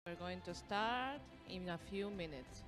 We're going to start in a few minutes.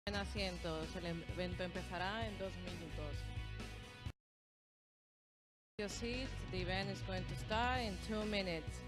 En asientos, el evento empezará en 2 minutos. Your seats, the event is going to start in 2 minutes.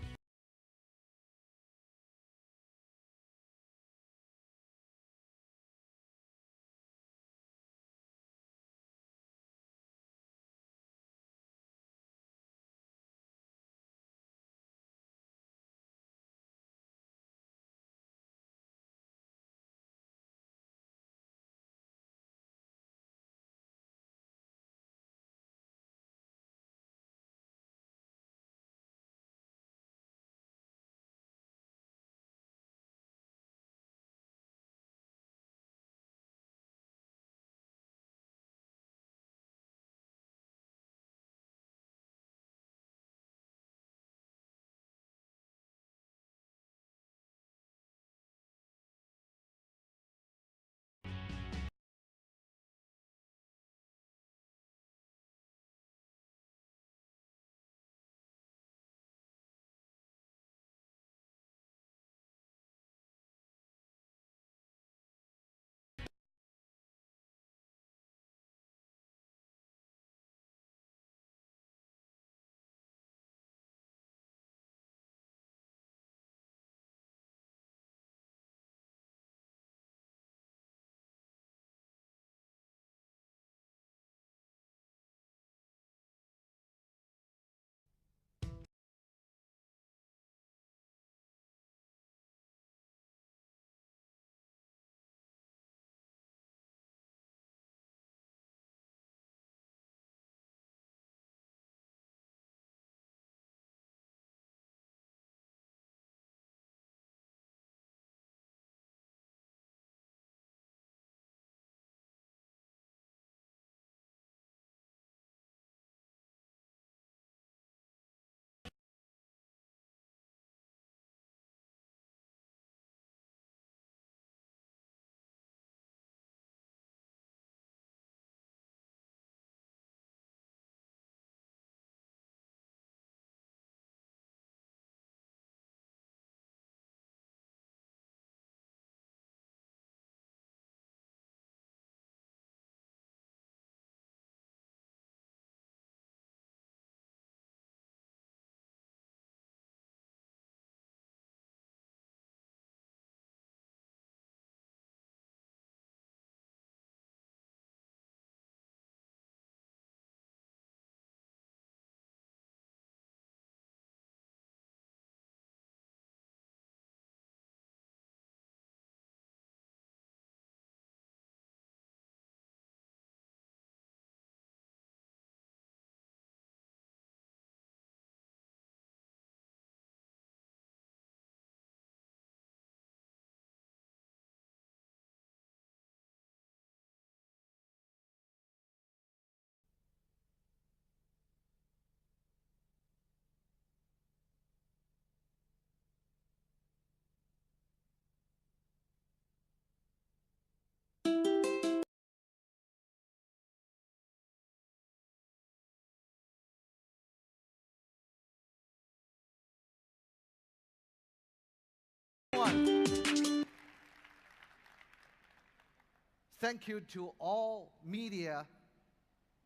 Thank you to all media,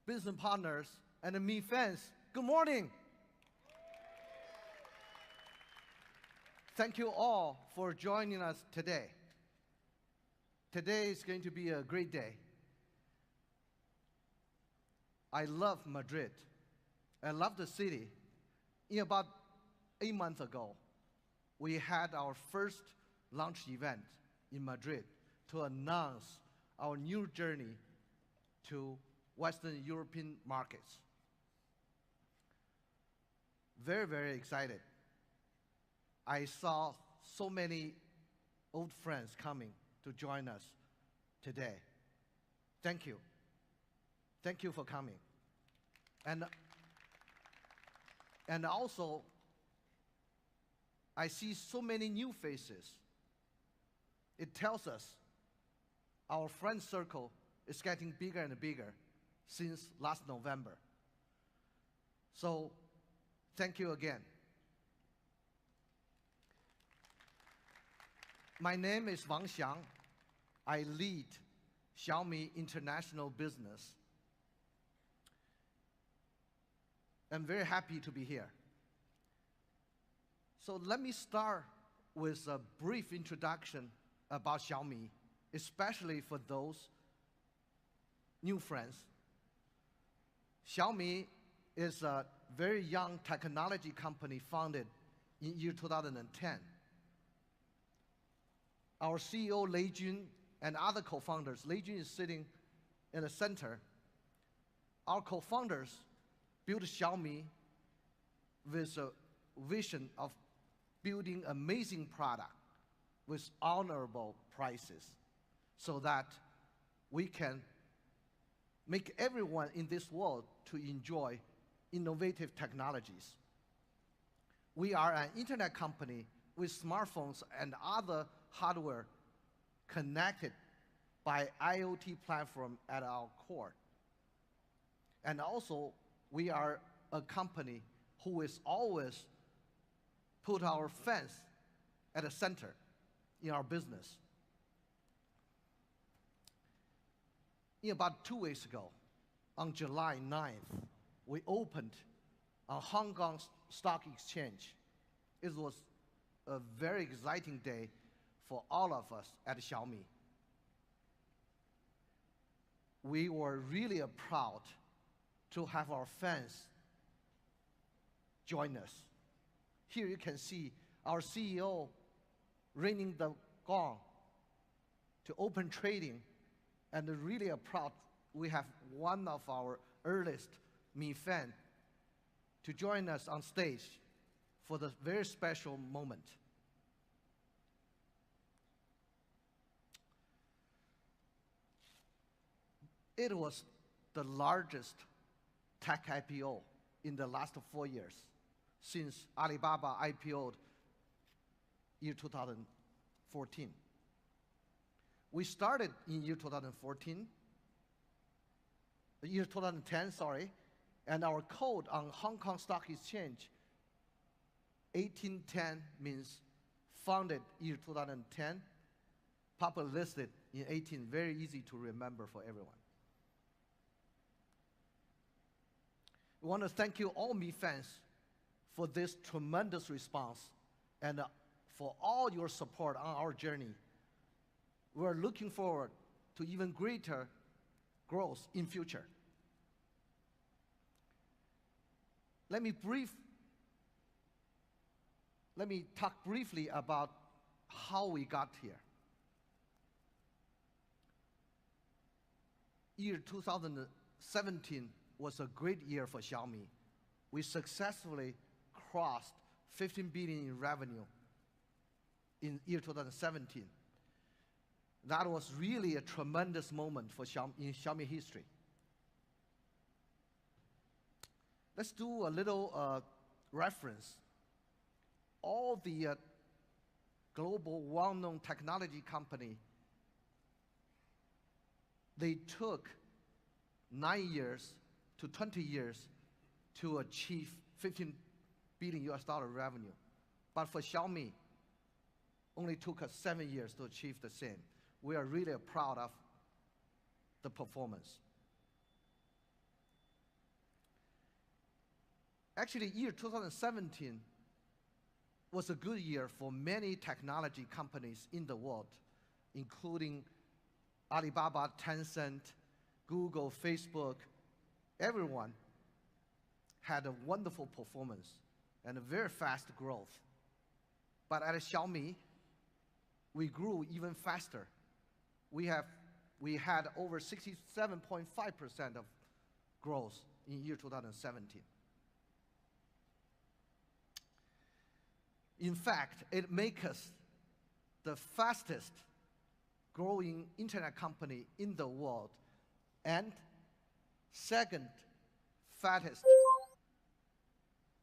business partners, and Mi fans. Good morning. Thank you all for joining us today. Today is going to be a great day. I love Madrid. I love the city. In about 8 months ago, we had our first launch event in Madrid to announce our new journey to Western European markets. Very, very excited. I saw so many old friends coming to join us today. Thank you. Thank you for coming. And also, I see so many new faces. It tells us our friend circle is getting bigger and bigger since last November. So, thank you again. My name is Wang Xiang. I lead Xiaomi International Business. I'm very happy to be here. So let me start with a brief introduction about Xiaomi, especially for those new friends. Xiaomi is a very young technology company founded in year 2010. Our CEO, Lei Jun, and other co-founders, Lei Jun is sitting in the center. Our co-founders built Xiaomi with a vision of building amazing product with honorable prices so that we can make everyone in this world to enjoy innovative technologies. We are an internet company with smartphones and other hardware connected by IoT platform at our core. And also, we are a company who is always put our fans at the center in our business. In about 2 weeks ago, on July 9th, we opened a Hong Kong Stock Exchange. It was a very exciting day for all of us at Xiaomi. We were really proud to have our fans join us. Here you can see our CEO ringing the gong to open trading, and really proud we have one of our earliest Mi fan to join us on stage for the very special moment. It was the largest tech IPO in the last 4 years since Alibaba IPO'd year 2014. We started in year 2014, year 2010, sorry, and our code on Hong Kong Stock Exchange, 1810 means founded year 2010, public listed in 18, very easy to remember for everyone. We want to thank you all Mi fans for this tremendous response and for all your support on our journey. We're looking forward to even greater growth in future. Let me talk briefly about how we got here. Year 2017 was a great year for Xiaomi. We successfully crossed 15 billion in revenue in year 2017. That was really a tremendous moment for Xiaomi history. Let's do a little reference. All the global well-known technology company, they took 9 years to 20 years to achieve $15 billion revenue. But for Xiaomi, only took us 7 years to achieve the same. We are really proud of the performance. Actually, year 2017 was a good year for many technology companies in the world, including Alibaba, Tencent, Google, Facebook. Everyone had a wonderful performance and a very fast growth. But at Xiaomi, we grew even faster. We had over 67.5% of growth in year 2017. In fact, it makes us the fastest growing internet company in the world and second fattest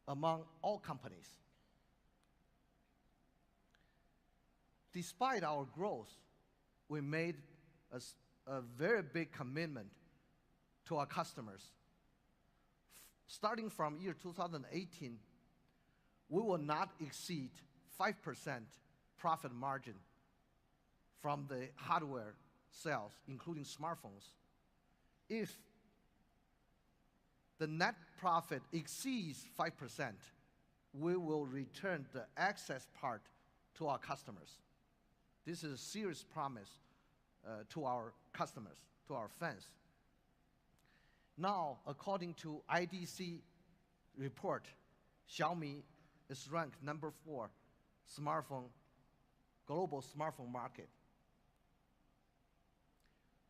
among all companies. Despite our growth, we made a very big commitment to our customers. Starting from year 2018, we will not exceed 5% profit margin from the hardware sales, including smartphones. If the net profit exceeds 5%, we will return the excess part to our customers. This is a serious promise to our customers, to our fans. Now, according to IDC report, Xiaomi is ranked number 4 global smartphone market.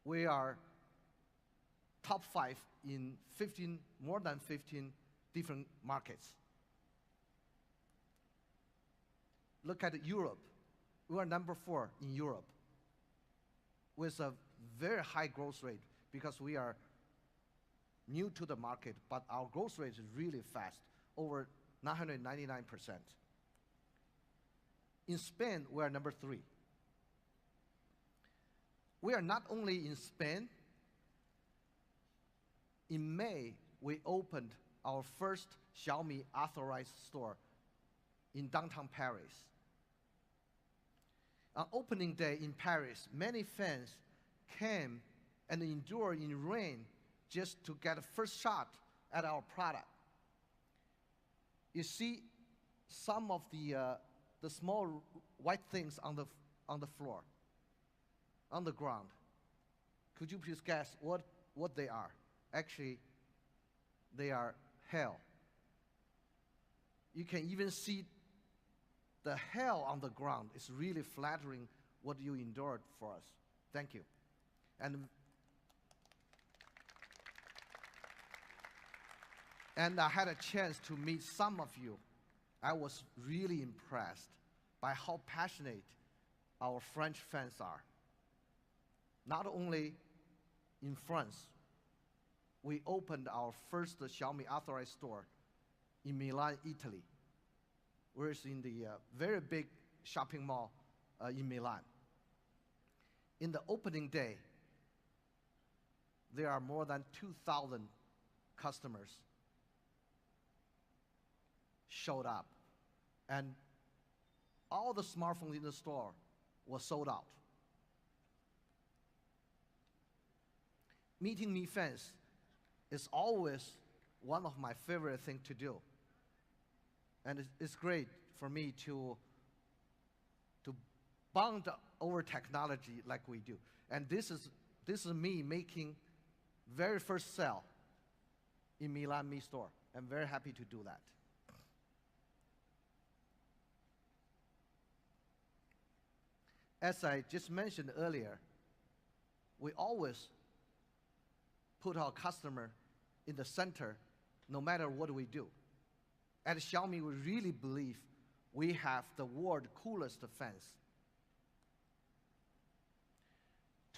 We are top 5 in more than 15 different markets. Look at Europe. We are number 4 in Europe with a very high growth rate because we are new to the market, but our growth rate is really fast, over 999%. In Spain, we are number 3. We are not only in Spain. In May, we opened our first Xiaomi authorized store in downtown Paris. On opening day in Paris, many fans came and endured in rain just to get a first shot at our product. You see some of the small white things on the floor, on the ground. Could you please guess what they are? Actually, they are hail. You can even see the hail on the ground. Is really flattering what you endured for us. Thank you. And I had a chance to meet some of you. I was really impressed by how passionate our French fans are. Not only in France, we opened our first Xiaomi authorized store in Milan, Italy. We're in the very big shopping mall in Milan. In the opening day, there are more than 2,000 customers showed up, and all the smartphones in the store were sold out. Meeting Mi fans is always one of my favorite things to do. And it's great for me to bond over technology like we do. And this is me making very first sale in Milan Mi store. I'm very happy to do that. As I just mentioned earlier, we always put our customer in the center no matter what we do. At Xiaomi, we really believe we have the world's coolest fans.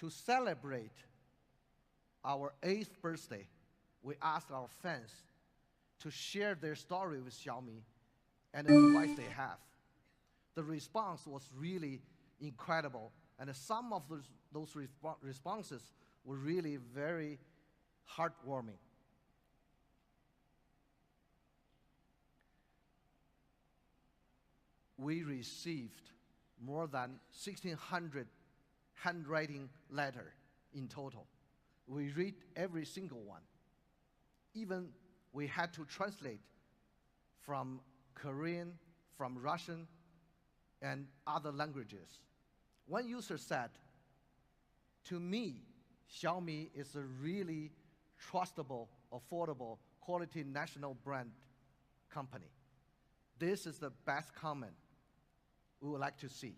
To celebrate our 8th birthday, we asked our fans to share their story with Xiaomi and the device they have. The response was really incredible, and some of those responses were really very heartwarming. We received more than 1,600 handwriting letters in total. We read every single one. Even we had to translate from Korean, from Russian, and other languages. One user said, to me, Xiaomi is a really trustable, affordable, quality national brand company. This is the best comment we would like to see.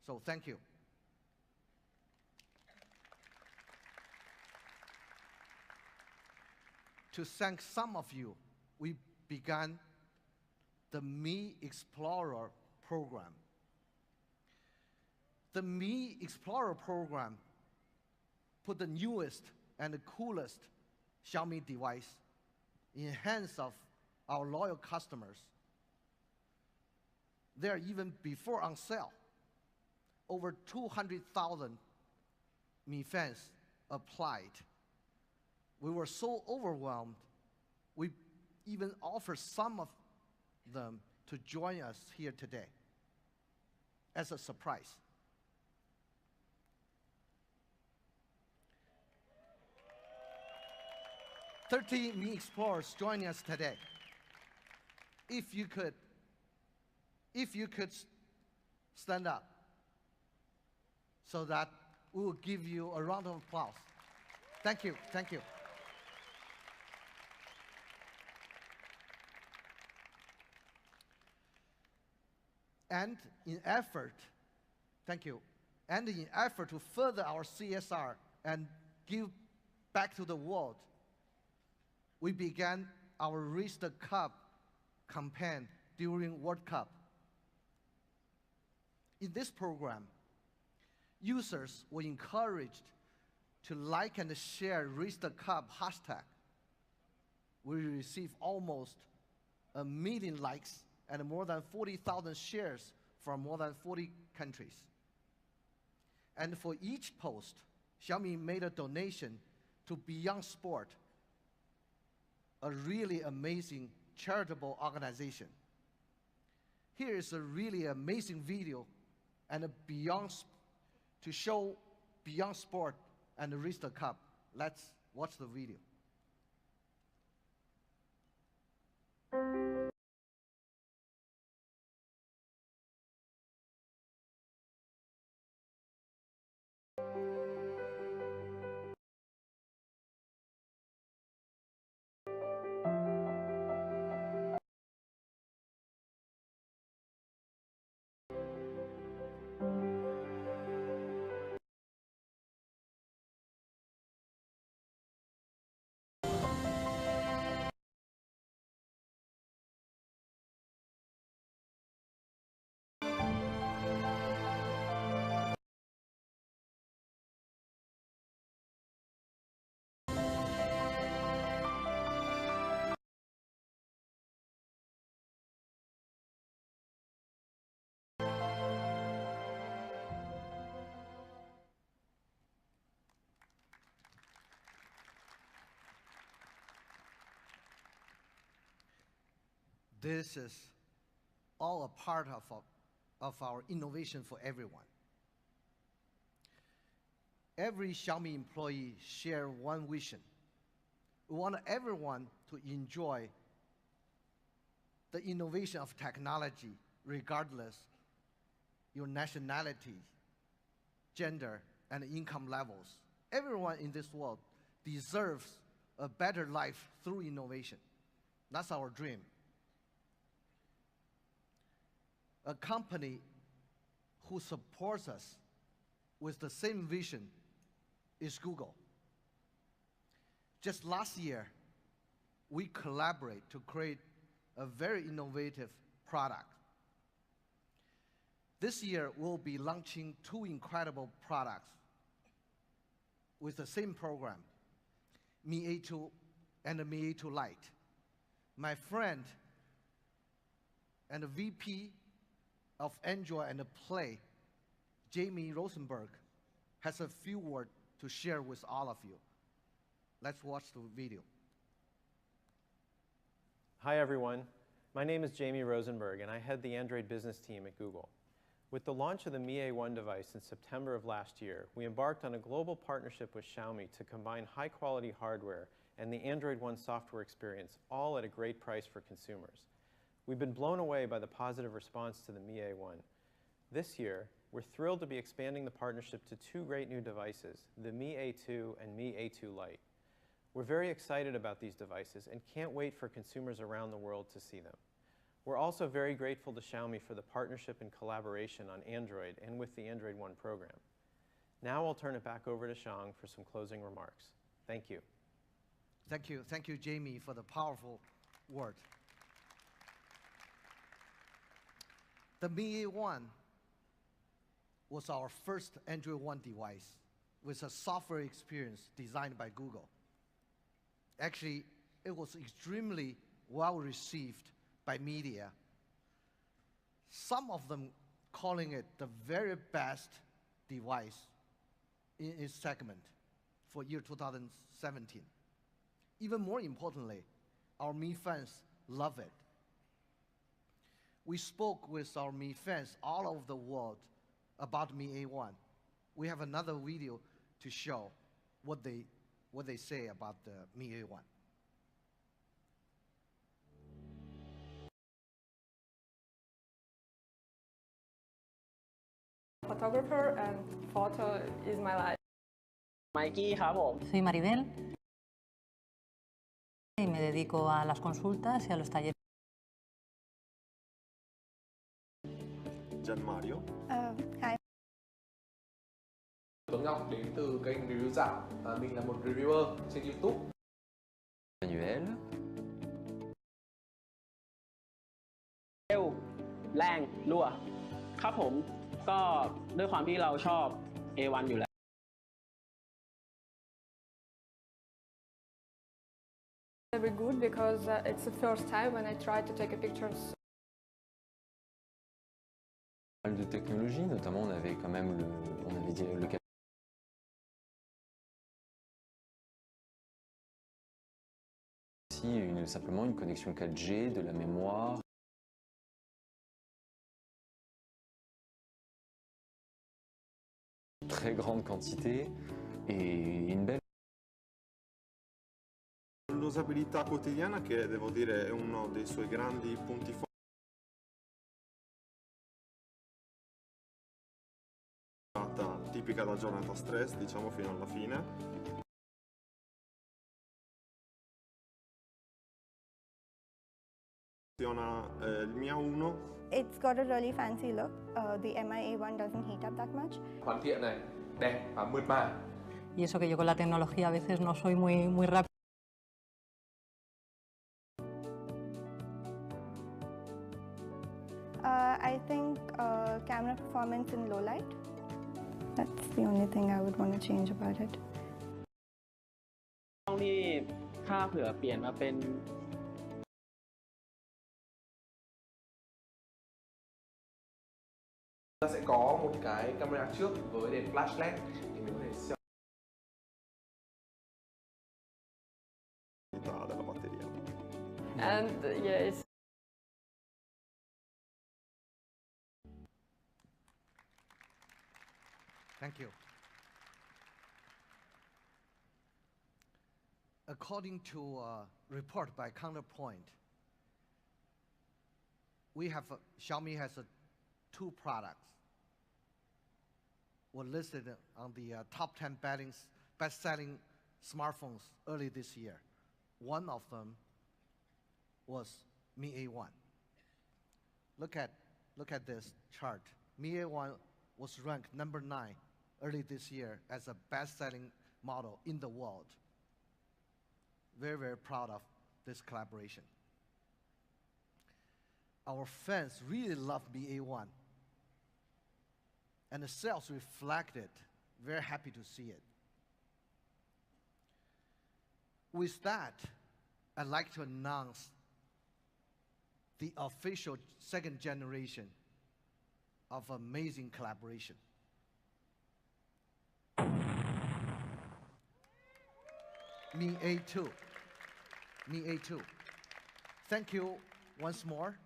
So thank you. To thank some of you, we began the Mi Explorer program. The Mi Explorer program put the newest and the coolest Xiaomi device in hands of our loyal customers. They're even before on sale. Over 200,000 Mi fans applied. We were so overwhelmed, we even offered some of them to join us here today as a surprise. 30 Mi Explorers joining us today. If you could stand up so that we will give you a round of applause. Thank you, thank you. And in effort, thank you, and in effort to further our CSR and give back to the world, we began our Raise the Cup campaign during World Cup. In this program, users were encouraged to like and share Raise the Cup hashtag. We received almost 1 million likes and more than 40,000 shares from more than 40 countries. And for each post, Xiaomi made a donation to Beyond Sport, a really amazing charitable organization. Here is a really amazing video and to show Beyond Sport and the Raise the Cup. Let's watch the video. This is all a part of our innovation for everyone. Every Xiaomi employee share one vision. We want everyone to enjoy the innovation of technology regardless your nationality, gender, and income levels. Everyone in this world deserves a better life through innovation. That's our dream. A company who supports us with the same vision is Google. Just last year, we collaborate to create a very innovative product. This year, we'll be launching 2 incredible products with the same program, Mi A2 and the Mi A2 Lite. My friend and the VP of Android and Play, Jamie Rosenberg, has a few words to share with all of you. Let's watch the video. Hi everyone, my name is Jamie Rosenberg and I head the Android business team at Google. With the launch of the Mi A1 device in September of last year, we embarked on a global partnership with Xiaomi to combine high-quality hardware and the Android One software experience, all at a great price for consumers. We've been blown away by the positive response to the Mi A1. This year, we're thrilled to be expanding the partnership to two great new devices, the Mi A2 and Mi A2 Lite. We're very excited about these devices and can't wait for consumers around the world to see them. We're also very grateful to Xiaomi for the partnership and collaboration on Android and with the Android One program. Now I'll turn it back over to Xiang for some closing remarks. Thank you. Thank you, Jamie, for the powerful word. The Mi A1 was our first Android One device with a software experience designed by Google. Actually, it was extremely well received by media. Some of them calling it the very best device in its segment for year 2017. Even more importantly, our Mi fans love it. We spoke with our Mi fans all over the world about Mi A1. We have another video to show what they say about the Mi A1. Photographer and photo is my life. Mikey ครับผม Soy Maribel y me dedico a las consultas y a los talleres. Gian Mario. Hi. Tuấn Ngọc đến từ kênh Review Dạo. Mình là một reviewer trên YouTube. Manuel. เร็วแรงรั่วครับผมก็ด้วยความที่เราชอบ A1 อยู่แล้ว Very good because it's the first time when I tried to take a pictures. Pas mal de technologies, notamment on avait quand même le simplement une connexion 4G, de la mémoire. Très grande quantité et une belle. L'usabilità quotidiana che devo dire è uno dei suoi grandi punti forti. Tipica da giornata stress, diciamo fino alla fine. Funziona il Mi A1. It's got a really fancy look. The Mi A1 doesn't heat up that much. Hoàn thiện này, đẹp và mượt mà. Y eso que yo con la tecnología a veces no soy muy rápido. I think camera performance in low light. That's the only thing I would want to change about it. ต้องที่ถ้าเผื่อเปลี่ยนมาเป็น Ta sẽ có một cái camera trước với đèn flash LED thì mình có thể xem Della batteria. And yes. Thank you. According to a report by Counterpoint, Xiaomi has two products were listed on the top 10 best-selling smartphones early this year. One of them was Mi A1. Look at this chart. Mi A1 was ranked number 9 early this year as a best-selling model in the world. Very, very proud of this collaboration. Our fans really love Mi A1. And the sales reflect it. Very happy to see it. With that, I'd like to announce the official second generation of amazing collaboration. Mi A2. Mi A2. Thank you once more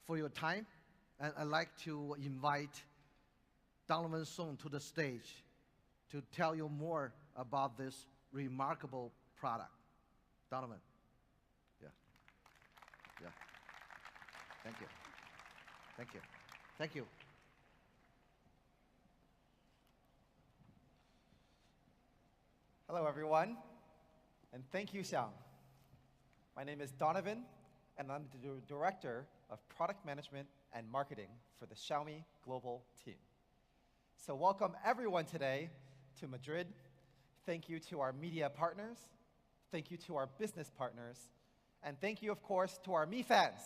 for your time And I'd like to invite Donovan Song to the stage to tell you more about this remarkable product. Donovan. Yeah. Yeah. Thank you. Thank you. Thank you. Hello, everyone, and thank you, Xiang. My name is Donovan, and I'm the Director of Product Management and Marketing for the Xiaomi Global team. So welcome everyone today to Madrid. Thank you to our media partners. Thank you to our business partners. And thank you, of course, to our Mi fans.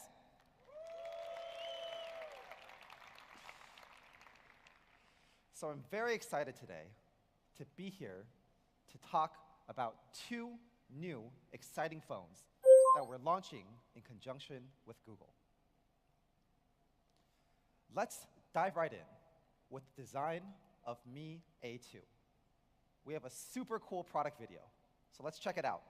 So I'm very excited today to be here to talk about two new exciting phones that we're launching in conjunction with Google. Let's dive right in with the design of Mi A2. We have a super cool product video, so let's check it out.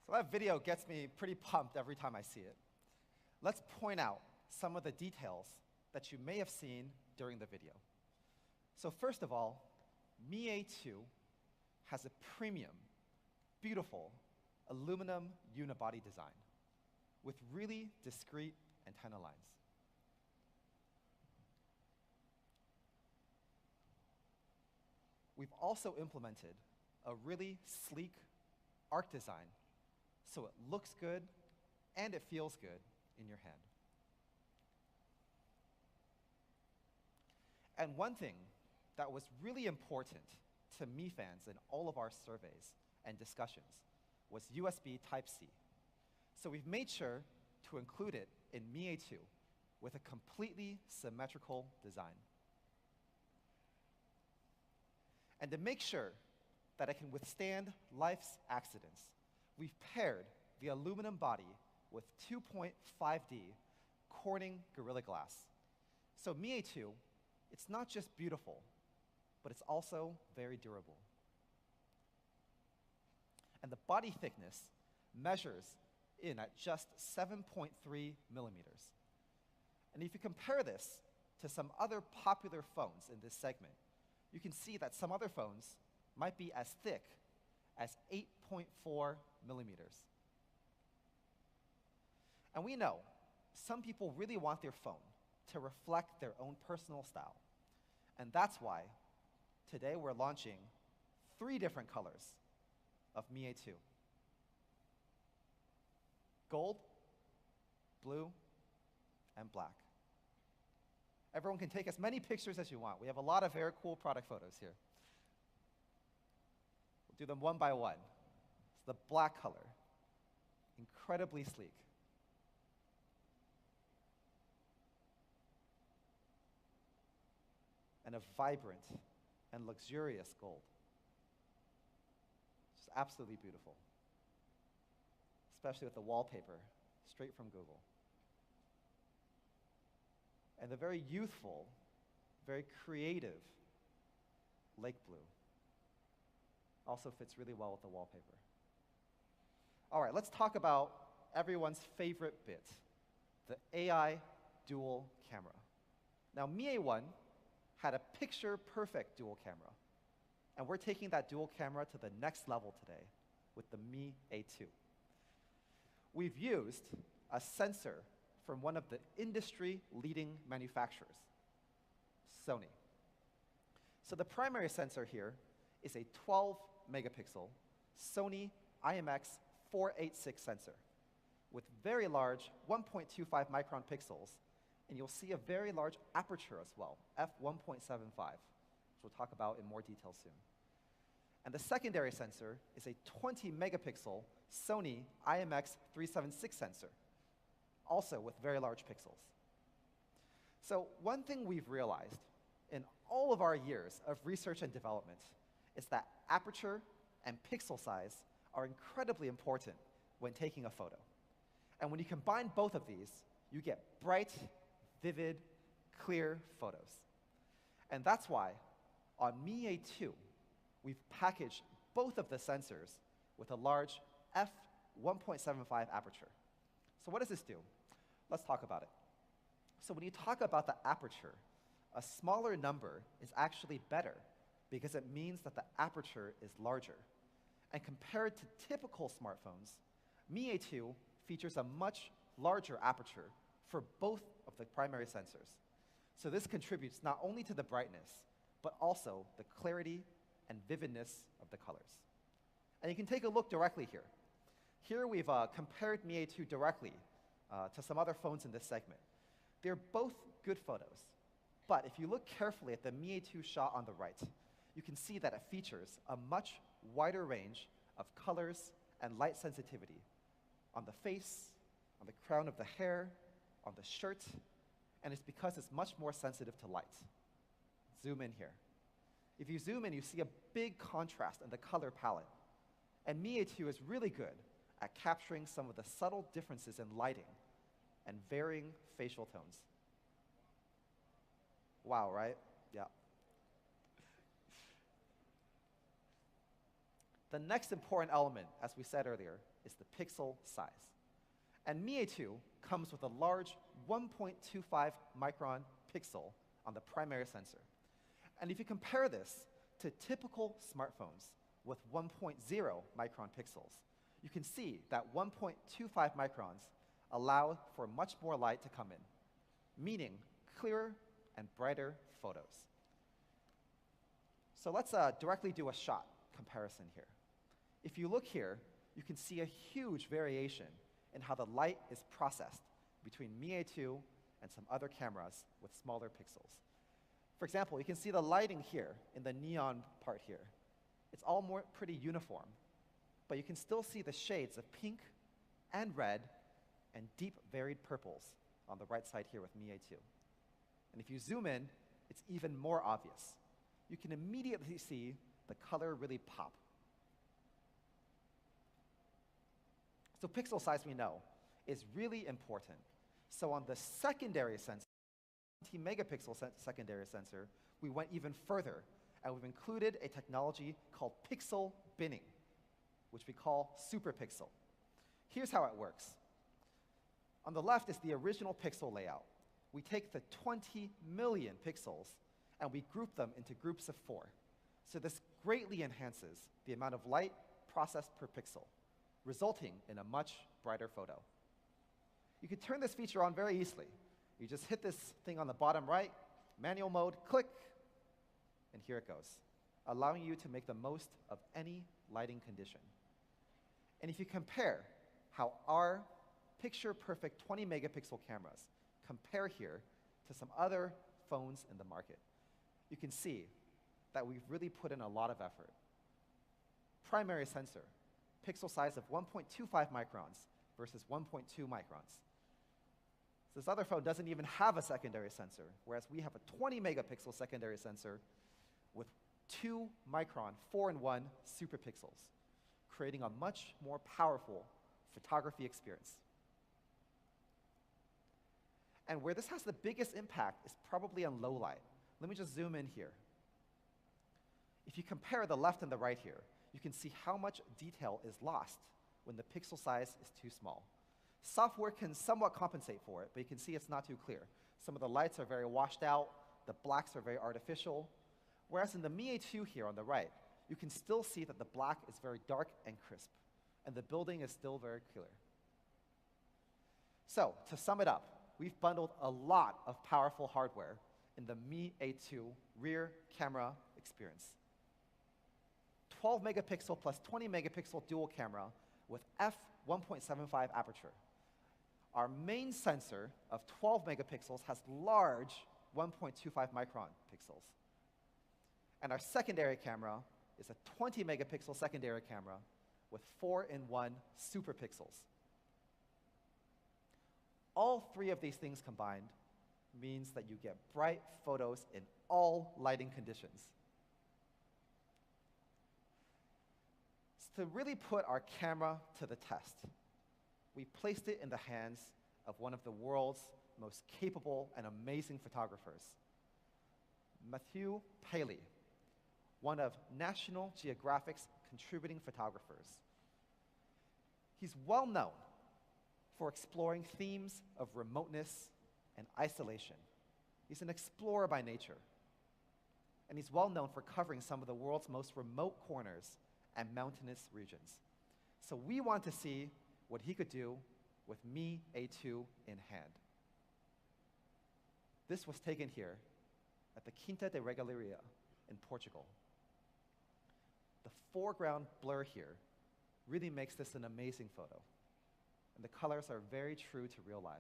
So that video gets me pretty pumped every time I see it. Let's point out some of the details that you may have seen during the video. So first of all, Mi A2 has a premium, beautiful aluminum unibody design with really discrete antenna lines. We've also implemented a really sleek arc design so it looks good and it feels good in your hand. And one thing that was really important to Mi fans in all of our surveys and discussions was USB Type-C. So we've made sure to include it in Mi A2 with a completely symmetrical design. And to make sure that it can withstand life's accidents, we've paired the aluminum body with 2.5D Corning Gorilla Glass. So Mi A2, it's not just beautiful, but it's also very durable. And the body thickness measures in at just 7.3 millimeters. And if you compare this to some other popular phones in this segment, you can see that some other phones might be as thick as 8.4 millimeters. And we know some people really want their phone to reflect their own personal style. And that's why today we're launching 3 different colors of Mi A2. Gold, blue, and black. Everyone can take as many pictures as you want. We have a lot of very cool product photos here. We'll do them one by one. It's the black color, incredibly sleek. And a vibrant and luxurious gold. Just absolutely beautiful, especially with the wallpaper straight from Google. And the very youthful, very creative lake blue also fits really well with the wallpaper. All right, let's talk about everyone's favorite bit, the AI dual camera. Now, Mi A1 had a picture-perfect dual camera, and we're taking that dual camera to the next level today with the Mi A2. We've used a sensor from one of the industry-leading manufacturers, Sony. So the primary sensor here is a 12-megapixel Sony IMX486 sensor with very large 1.25 micron pixels, and you'll see a very large aperture as well, f1.75, which we'll talk about in more detail soon. And the secondary sensor is a 20-megapixel Sony IMX376 sensor, also with very large pixels. So one thing we've realized in all of our years of research and development is that aperture and pixel size are incredibly important when taking a photo. And when you combine both of these, you get bright, vivid, clear photos. And that's why on Mi A2, we've packaged both of the sensors with a large f1.75 aperture. So what does this do? Let's talk about it. So when you talk about the aperture, a smaller number is actually better because it means that the aperture is larger. And compared to typical smartphones, Mi A2 features a much larger aperture for both of the primary sensors. So this contributes not only to the brightness, but also the clarity and vividness of the colors. And you can take a look directly here. Here we've compared Mi A2 directly to some other phones in this segment. They're both good photos. But if you look carefully at the Mi A2 shot on the right, you can see that it features a much wider range of colors and light sensitivity on the face, on the crown of the hair, on the shirt, and it's because it's much more sensitive to light. Zoom in here. If you zoom in, you see a big contrast in the color palette. And Mi A2 is really good at capturing some of the subtle differences in lighting and varying facial tones. Wow, right? Yeah. The next important element, as we said earlier, is the pixel size. And Mi A2 comes with a large 1.25 micron pixel on the primary sensor. And if you compare this to typical smartphones with 1.0 micron pixels, you can see that 1.25 microns allow for much more light to come in, meaning clearer and brighter photos. So let's directly do a shot comparison here. If you look here, you can see a huge variation in how the light is processed between Mi A2 and some other cameras with smaller pixels. For example, you can see the lighting here in the neon part here. It's all pretty uniform, but you can still see the shades of pink and red and deep varied purples on the right side here with Mi A2. And if you zoom in, it's even more obvious. You can immediately see the color really pop. So pixel size, we know, is really important. So on the secondary sensor, 20-megapixel secondary sensor, we went even further, and we've included a technology called pixel binning, which we call superpixel. Here's how it works. On the left is the original pixel layout. We take the 20 million pixels, and we group them into groups of 4. So this greatly enhances the amount of light processed per pixel, resulting in a much brighter photo. You can turn this feature on very easily. You just hit this thing on the bottom right, manual mode, click, and here it goes, allowing you to make the most of any lighting condition. And if you compare how our picture-perfect 20-megapixel cameras compare here to some other phones in the market, you can see that we've really put in a lot of effort. Primary sensor, pixel size of 1.25 microns versus 1.2 microns. So this other phone doesn't even have a secondary sensor, whereas we have a 20-megapixel secondary sensor with 2 micron 4-in-1 superpixels, creating a much more powerful photography experience. And where this has the biggest impact is probably on low light. Let me just zoom in here. If you compare the left and the right here, you can see how much detail is lost when the pixel size is too small. Software can somewhat compensate for it, but you can see it's not too clear. Some of the lights are very washed out, the blacks are very artificial, whereas in the Mi A2 here on the right, you can still see that the black is very dark and crisp. and the building is still very clear. So, to sum it up, we've bundled a lot of powerful hardware in the Mi A2 rear camera experience. 12 megapixel plus 20 megapixel dual camera with f1.75 aperture. Our main sensor of 12 megapixels has large 1.25 micron pixels. And our secondary camera is a 20 megapixel secondary camera with 4-in-1 super pixels. All three of these things combined means that you get bright photos in all lighting conditions. So to really put our camera to the test, we placed it in the hands of one of the world's most capable and amazing photographers, Matthew Paley, one of National Geographic's contributing photographers. He's well known for exploring themes of remoteness and isolation. He's an explorer by nature, and he's well known for covering some of the world's most remote corners and mountainous regions. So we want to see what he could do with Mi A2 in hand. This was taken here at the Quinta de Regaleria in Portugal. The foreground blur here really makes this an amazing photo, and the colors are very true to real life.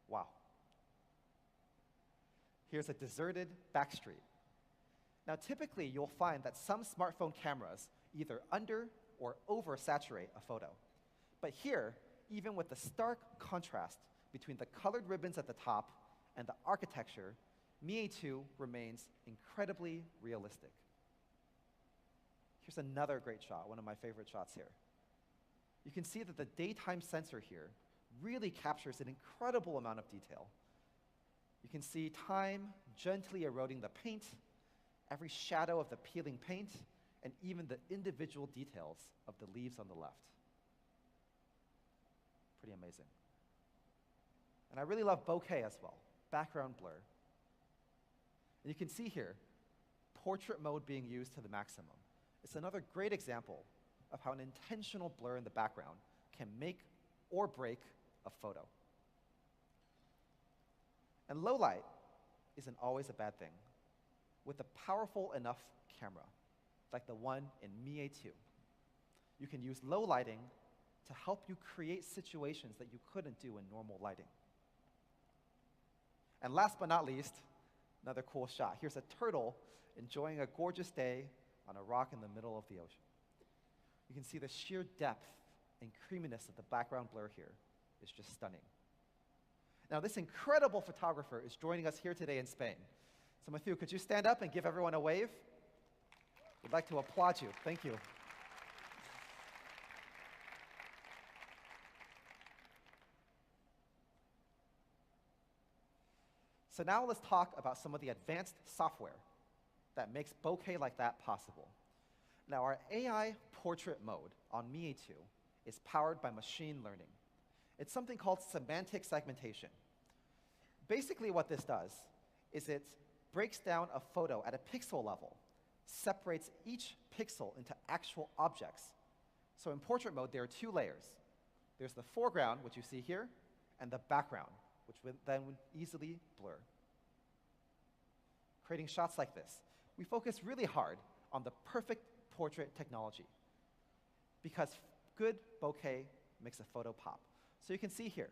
Wow. Here's a deserted back street. Now, typically, you'll find that some smartphone cameras either under or oversaturate a photo. But here, even with the stark contrast between the colored ribbons at the top and the architecture, Mi A2 remains incredibly realistic. Here's another great shot, one of my favorite shots here. You can see that the daytime sensor here really captures an incredible amount of detail. You can see time gently eroding the paint, every shadow of the peeling paint, and even the individual details of the leaves on the left. Pretty amazing. And I really love bokeh as well, background blur. And you can see here, portrait mode being used to the maximum. It's another great example of how an intentional blur in the background can make or break a photo. And low light isn't always a bad thing. With a powerful enough camera, like the one in Mi A2, you can use low lighting to help you create situations that you couldn't do in normal lighting. And last but not least, another cool shot. Here's a turtle enjoying a gorgeous day on a rock in the middle of the ocean. You can see the sheer depth and creaminess of the background blur here is just stunning. Now, this incredible photographer is joining us here today in Spain. So Matthew, could you stand up and give everyone a wave? We'd like to applaud you. Thank you. So now let's talk about some of the advanced software that makes bokeh like that possible. Now, our AI portrait mode on Mi A2 is powered by machine learning. It's something called semantic segmentation. Basically, what this does is it breaks down a photo at a pixel level, separates each pixel into actual objects. So in portrait mode, there are two layers. There's the foreground, which you see here, and the background, which would then easily blur. Creating shots like this, we focus really hard on the perfect portrait technology because good bokeh makes a photo pop. So you can see here,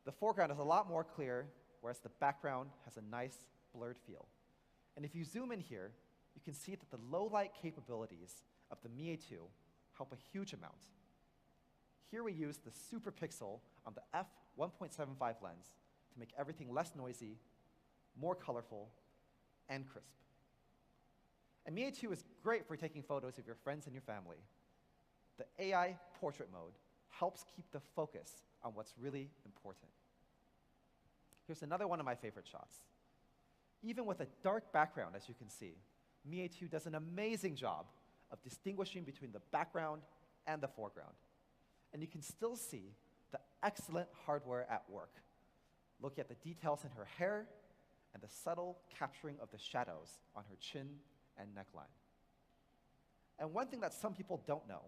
the foreground is a lot more clear, whereas the background has a nice blurred feel. And if you zoom in here, you can see that the low light capabilities of the Mi A2 help a huge amount. Here we use the super pixel on the f1.75 lens to make everything less noisy, more colorful, and crisp. And Mi A2 is great for taking photos of your friends and your family. The AI portrait mode helps keep the focus on what's really important. Here's another one of my favorite shots. Even with a dark background, as you can see, Mi A2 does an amazing job of distinguishing between the background and the foreground. And you can still see the excellent hardware at work. Look at the details in her hair and the subtle capturing of the shadows on her chin and neckline. And one thing that some people don't know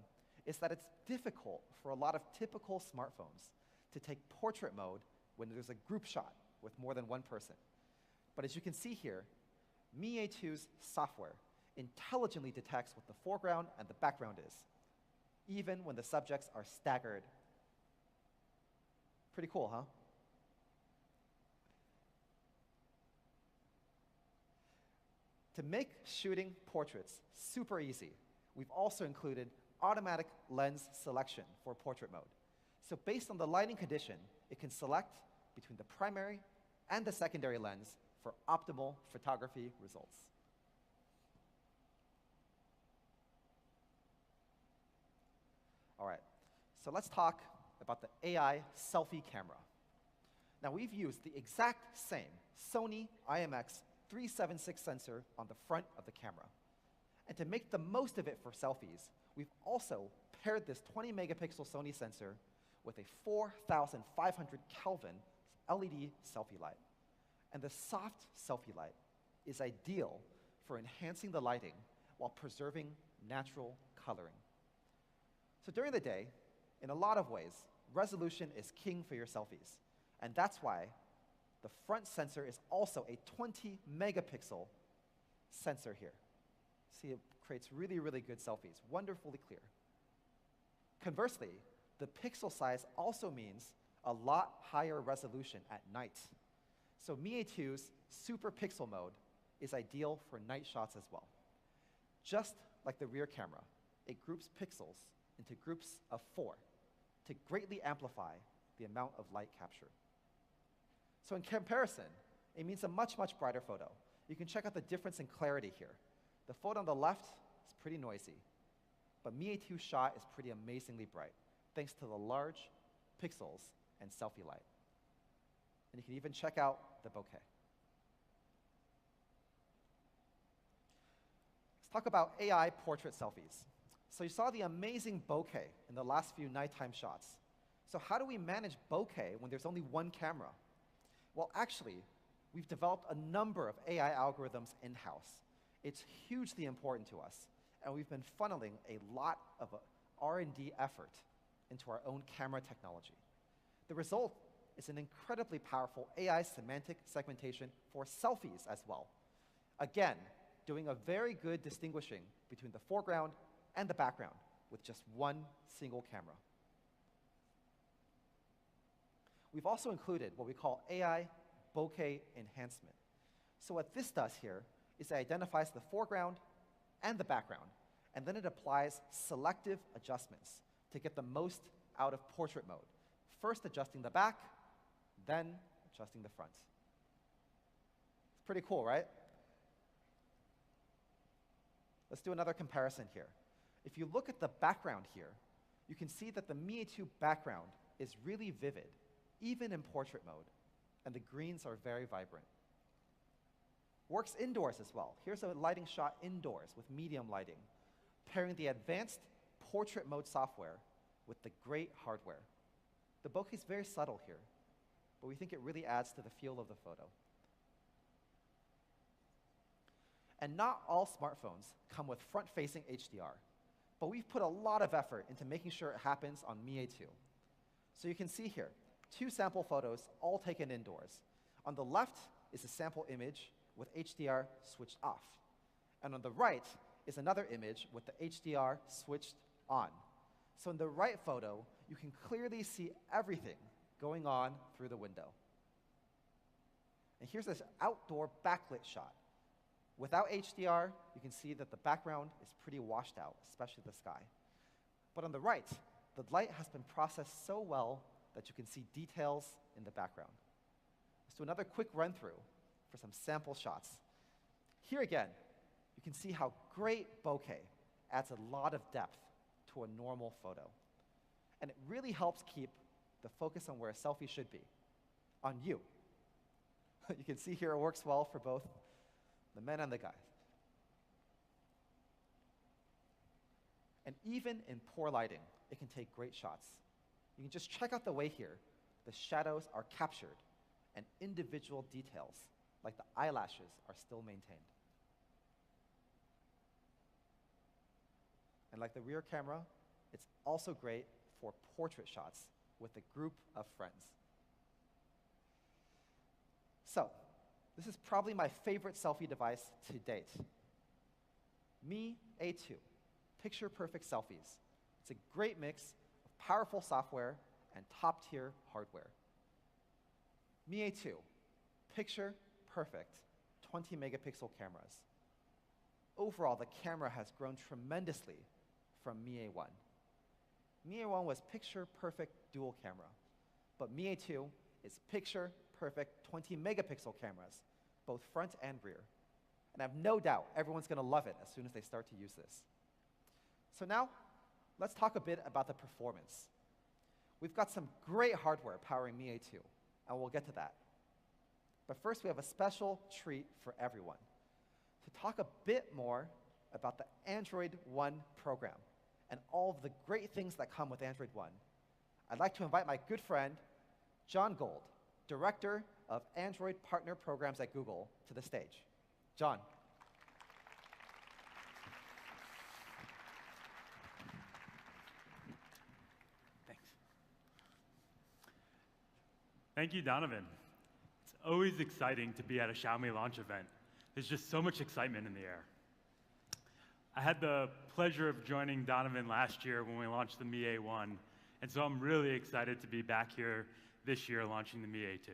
is that it's difficult for a lot of typical smartphones to take portrait mode when there's a group shot with more than one person. But as you can see here, Mi A2's software intelligently detects what the foreground and the background is, even when the subjects are staggered. Pretty cool, huh? To make shooting portraits super easy, we've also included automatic lens selection for portrait mode. So based on the lighting condition, it can select between the primary and the secondary lens for optimal photography results. All right, so let's talk about the AI selfie camera. Now, we've used the exact same Sony IMX376 sensor on the front of the camera. And to make the most of it for selfies, we've also paired this 20 megapixel Sony sensor with a 4,500 Kelvin LED selfie light. And the soft selfie light is ideal for enhancing the lighting while preserving natural coloring. So during the day, in a lot of ways, resolution is king for your selfies. And that's why the front sensor is also a 20 megapixel sensor here. See, it creates really, really good selfies, wonderfully clear. Conversely, the pixel size also means a lot higher resolution at night. So Mi A2's super pixel mode is ideal for night shots as well. Just like the rear camera, it groups pixels into groups of 4 to greatly amplify the amount of light capture. So in comparison, it means a much, much brighter photo. You can check out the difference in clarity here. The photo on the left is pretty noisy, but Mi A2 shot is pretty amazingly bright, thanks to the large pixels and selfie light. And you can even check out the bokeh. Let's talk about AI portrait selfies. So you saw the amazing bokeh in the last few nighttime shots. So how do we manage bokeh when there's only one camera? Well, actually, we've developed a number of AI algorithms in-house. It's hugely important to us, and we've been funneling a lot of R&D effort into our own camera technology. The result is an incredibly powerful AI semantic segmentation for selfies as well. Again, doing a very good distinguishing between the foreground and the background with just one single camera. We've also included what we call AI bokeh enhancement. So what this does here is it identifies the foreground and the background, and then it applies selective adjustments to get the most out of portrait mode. First adjusting the back, then adjusting the front. It's pretty cool, right? Let's do another comparison here. If you look at the background here, you can see that the Mi A2 background is really vivid, even in portrait mode, and the greens are very vibrant. Works indoors as well. Here's a lighting shot indoors with medium lighting, pairing the advanced portrait mode software with the great hardware. The bokeh is very subtle here, but we think it really adds to the feel of the photo. And not all smartphones come with front-facing HDR, but we've put a lot of effort into making sure it happens on Mi A2. So you can see here, 2 sample photos, all taken indoors. On the left is a sample image with HDR switched off. And on the right is another image with the HDR switched on. So in the right photo, you can clearly see everything going on through the window. And here's this outdoor backlit shot. Without HDR, you can see that the background is pretty washed out, especially the sky. But on the right, the light has been processed so well that you can see details in the background. Let's do another quick run-through for some sample shots. Here again, you can see how great bokeh adds a lot of depth to a normal photo. And it really helps keep the focus on where a selfie should be, on you. You can see here it works well for both the men and the guys. And even in poor lighting, it can take great shots. You can just check out the way here the shadows are captured and individual details like the eyelashes are still maintained. And like the rear camera, it's also great for portrait shots with a group of friends. So, this is probably my favorite selfie device to date. Mi A2, picture-perfect selfies. It's a great mix of powerful software and top-tier hardware. Mi A2, picture-perfect 20-megapixel cameras. Overall, the camera has grown tremendously from Mi A1. Mi A1 was picture-perfect dual camera, but Mi A2 is picture-perfect 20-megapixel cameras, both front and rear. And I have no doubt everyone's going to love it as soon as they start to use this. So now, let's talk a bit about the performance. We've got some great hardware powering Mi A2, and we'll get to that. But first, we have a special treat for everyone to talk a bit more about the Android One program and all of the great things that come with Android One. I'd like to invite my good friend, John Gold, Director of Android Partner Programs at Google, to the stage. John. Thanks. Thank you, Donovan. It's always exciting to be at a Xiaomi launch event. There's just so much excitement in the air. I had the pleasure of joining Donovan last year when we launched the Mi A1, and so I'm really excited to be back here this year launching the Mi A2.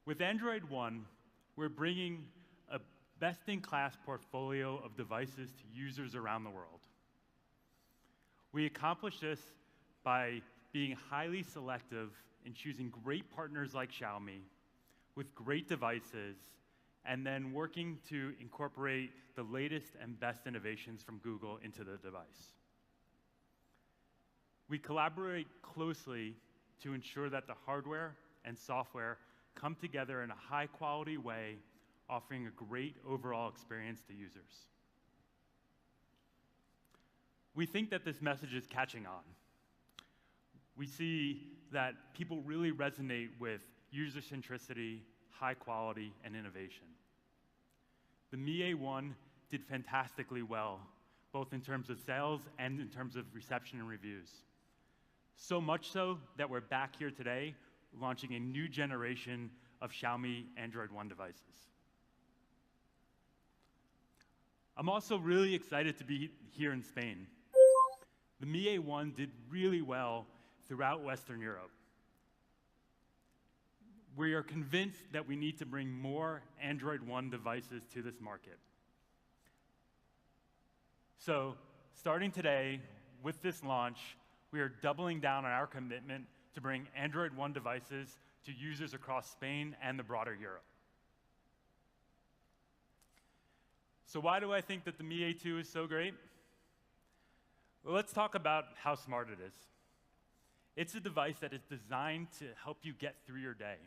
With Android One, we're bringing a best-in-class portfolio of devices to users around the world. We accomplish this by being highly selective in choosing great partners like Xiaomi with great devices, and then working to incorporate the latest and best innovations from Google into the device. We collaborate closely to ensure that the hardware and software come together in a high-quality way, offering a great overall experience to users. We think that this message is catching on. We see that people really resonate with user centricity, high quality, and innovation. The Mi A1 did fantastically well, both in terms of sales and in terms of reception and reviews. So much so that we're back here today launching a new generation of Xiaomi Android One devices. I'm also really excited to be here in Spain. The Mi A1 did really well throughout Western Europe. We are convinced that we need to bring more Android One devices to this market. So, starting today, with this launch, we are doubling down on our commitment to bring Android One devices to users across Spain and the broader Europe. So why do I think that the Mi A2 is so great? Well, let's talk about how smart it is. It's a device that is designed to help you get through your day.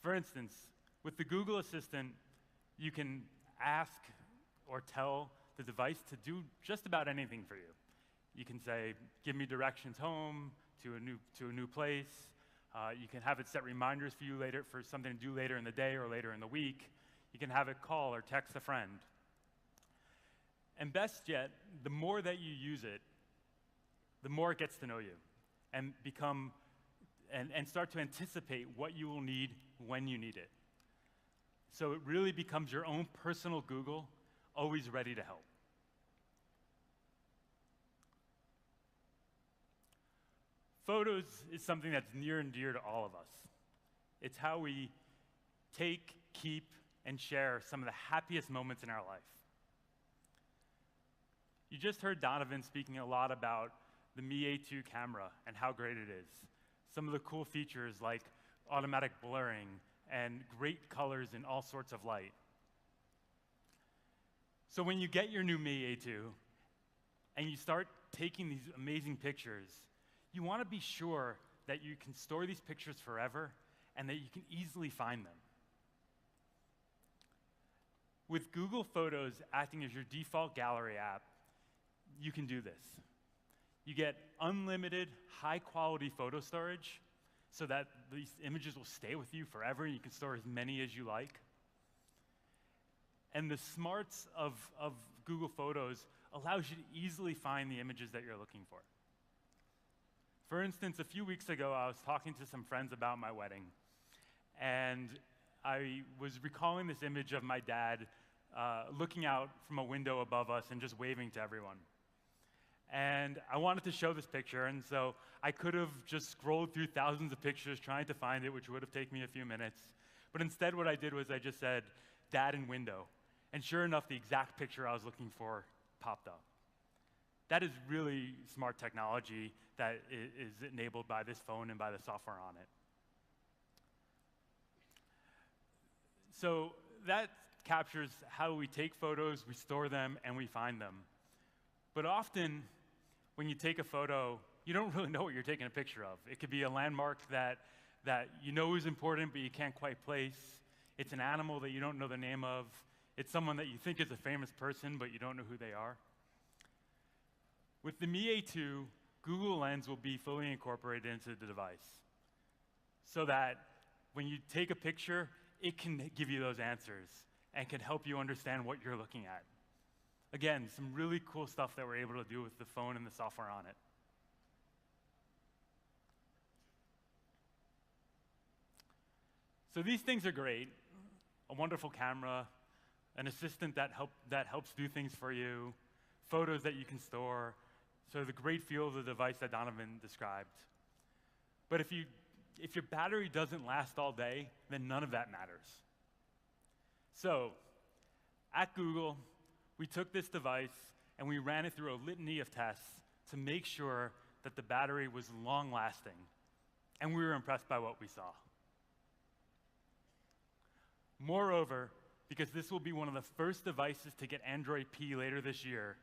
For instance, with the Google Assistant, you can ask or tell the device to do just about anything for you. You can say, give me directions home to a new place. You can have it set reminders for you later for something to do later in the day or later in the week. You can have it call or text a friend. And best yet, the more that you use it, the more it gets to know you and start to anticipate what you will need when you need it. So it really becomes your own personal Google, always ready to help. Photos is something that's near and dear to all of us. It's how we take, keep, and share some of the happiest moments in our life. You just heard Donovan speaking a lot about the Mi A2 camera and how great it is. Some of the cool features like automatic blurring and great colors in all sorts of light. So when you get your new Mi A2 and you start taking these amazing pictures, you want to be sure that you can store these pictures forever and that you can easily find them. With Google Photos acting as your default gallery app, you can do this. You get unlimited, high-quality photo storage so that these images will stay with you forever and you can store as many as you like. And the smarts of Google Photos allows you to easily find the images that you're looking for. For instance, a few weeks ago, I was talking to some friends about my wedding, and I was recalling this image of my dad looking out from a window above us and just waving to everyone. And I wanted to show this picture, and so I could have just scrolled through thousands of pictures trying to find it, which would have taken me a few minutes. But instead, what I did was I just said, "Dad in window." And sure enough, the exact picture I was looking for popped up. That is really smart technology that is enabled by this phone and by the software on it. So that captures how we take photos, we store them, and we find them. But often, when you take a photo, you don't really know what you're taking a picture of. It could be a landmark that you know is important, but you can't quite place. It's an animal that you don't know the name of. It's someone that you think is a famous person, but you don't know who they are. With the Mi A2, Google Lens will be fully incorporated into the device, so that when you take a picture, it can give you those answers and can help you understand what you're looking at. Again, some really cool stuff that we're able to do with the phone and the software on it. So these things are great. A wonderful camera, an assistant that helps do things for you, photos that you can store, so the great feel of the device that Donovan described. But if your battery doesn't last all day, then none of that matters. So at Google, we took this device and we ran it through a litany of tests to make sure that the battery was long-lasting, and we were impressed by what we saw. Moreover, because this will be one of the first devices to get Android P later this year,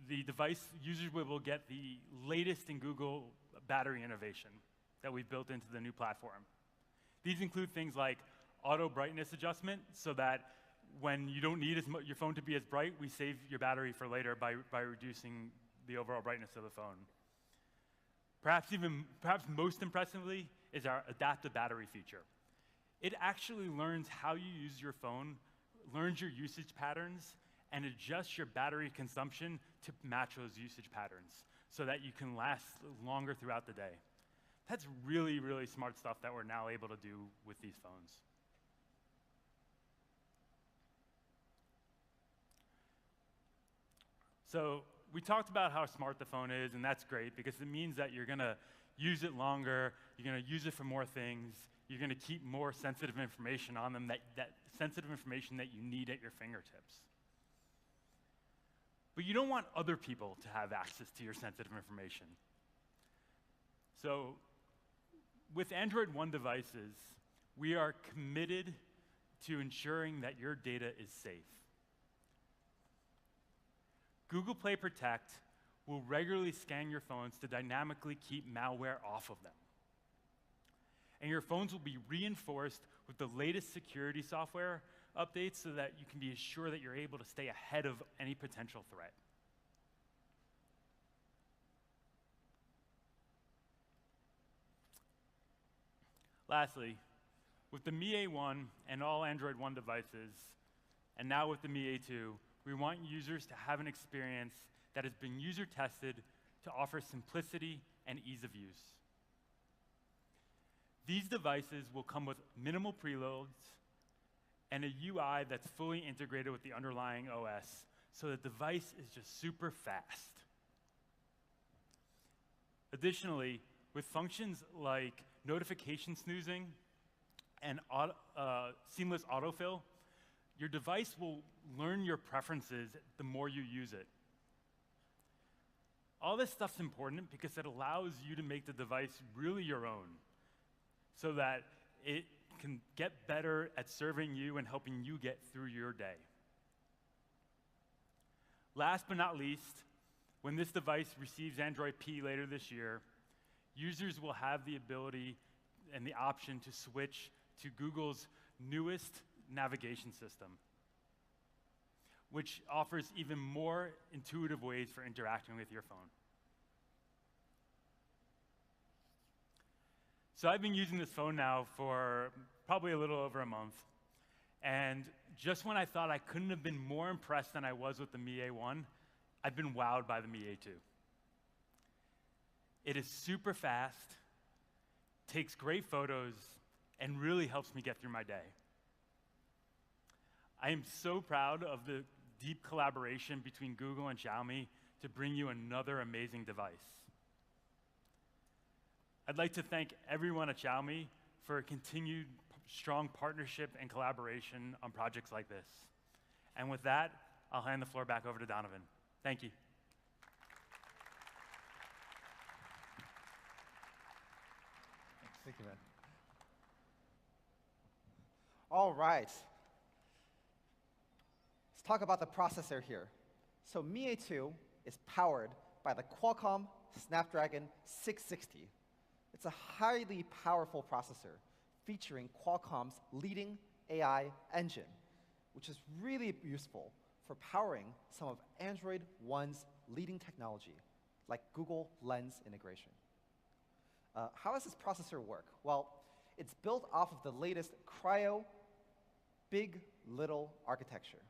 the device users will get the latest in Google battery innovation that we've built into the new platform. These include things like auto brightness adjustment, so that when you don't need your phone to be as bright, we save your battery for later by reducing the overall brightness of the phone. Perhaps most impressively is our adaptive battery feature. It actually learns how you use your phone, learns your usage patterns, and adjusts your battery consumption to match those usage patterns so that you can last longer throughout the day. That's really, really smart stuff that we're now able to do with these phones. So we talked about how smart the phone is, and that's great because it means that you're going to use it longer, you're going to use it for more things, you're going to keep more sensitive information on them, that sensitive information that you need at your fingertips. But you don't want other people to have access to your sensitive information. So with Android One devices, we are committed to ensuring that your data is safe. Google Play Protect will regularly scan your phones to dynamically keep malware off of them. And your phones will be reinforced with the latest security software updates so that you can be assured that you're able to stay ahead of any potential threat. Lastly, with the Mi A1 and all Android One devices, and now with the Mi A2, we want users to have an experience that has been user tested to offer simplicity and ease of use. These devices will come with minimal preloads and a UI that's fully integrated with the underlying OS, so the device is just super fast. Additionally, with functions like notification snoozing and seamless autofill, your device will learn your preferences the more you use it. All this stuff's important because it allows you to make the device really your own, so that it can get better at serving you and helping you get through your day. Last but not least, when this device receives Android P later this year, users will have the ability and the option to switch to Google's newest navigation system, which offers even more intuitive ways for interacting with your phone. So I've been using this phone now for probably a little over a month. And just when I thought I couldn't have been more impressed than I was with the Mi A1, I've been wowed by the Mi A2. It is super fast, takes great photos, and really helps me get through my day. I am so proud of the deep collaboration between Google and Xiaomi to bring you another amazing device. I'd like to thank everyone at Xiaomi for a continued strong partnership and collaboration on projects like this. And with that, I'll hand the floor back over to Donovan. Thank you. Thank you, man. All right. Let's talk about the processor here. So Mi A2 is powered by the Qualcomm Snapdragon 660. It's a highly powerful processor featuring Qualcomm's leading AI engine, which is really useful for powering some of Android One's leading technology, like Google Lens integration. How does this processor work? Well, it's built off of the latest Cryo Big Little architecture,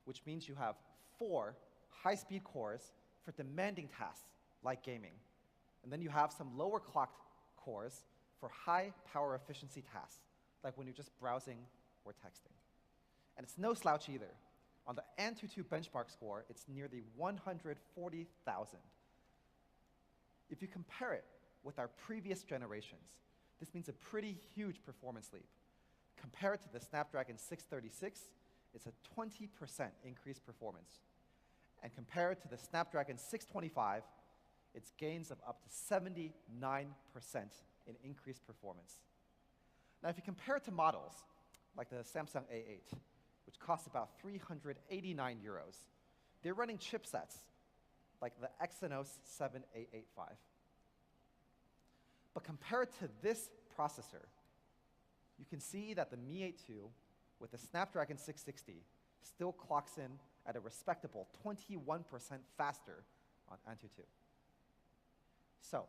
which means you have 4 high-speed cores for demanding tasks like gaming. And then you have some lower clocked cores for high power efficiency tasks, like when you're just browsing or texting. And it's no slouch either. On the Antutu benchmark score, it's near the 140,000. If you compare it with our previous generations, this means a pretty huge performance leap. Compared to the Snapdragon 636, it's a 20% increased performance. And compared to the Snapdragon 625, it's gains of up to 79% in increased performance. Now, if you compare it to models like the Samsung A8, which costs about 389 euros, they're running chipsets like the Exynos 7885. But compared to this processor, you can see that the Mi A2 with the Snapdragon 660 still clocks in at a respectable 21% faster on Antutu. So,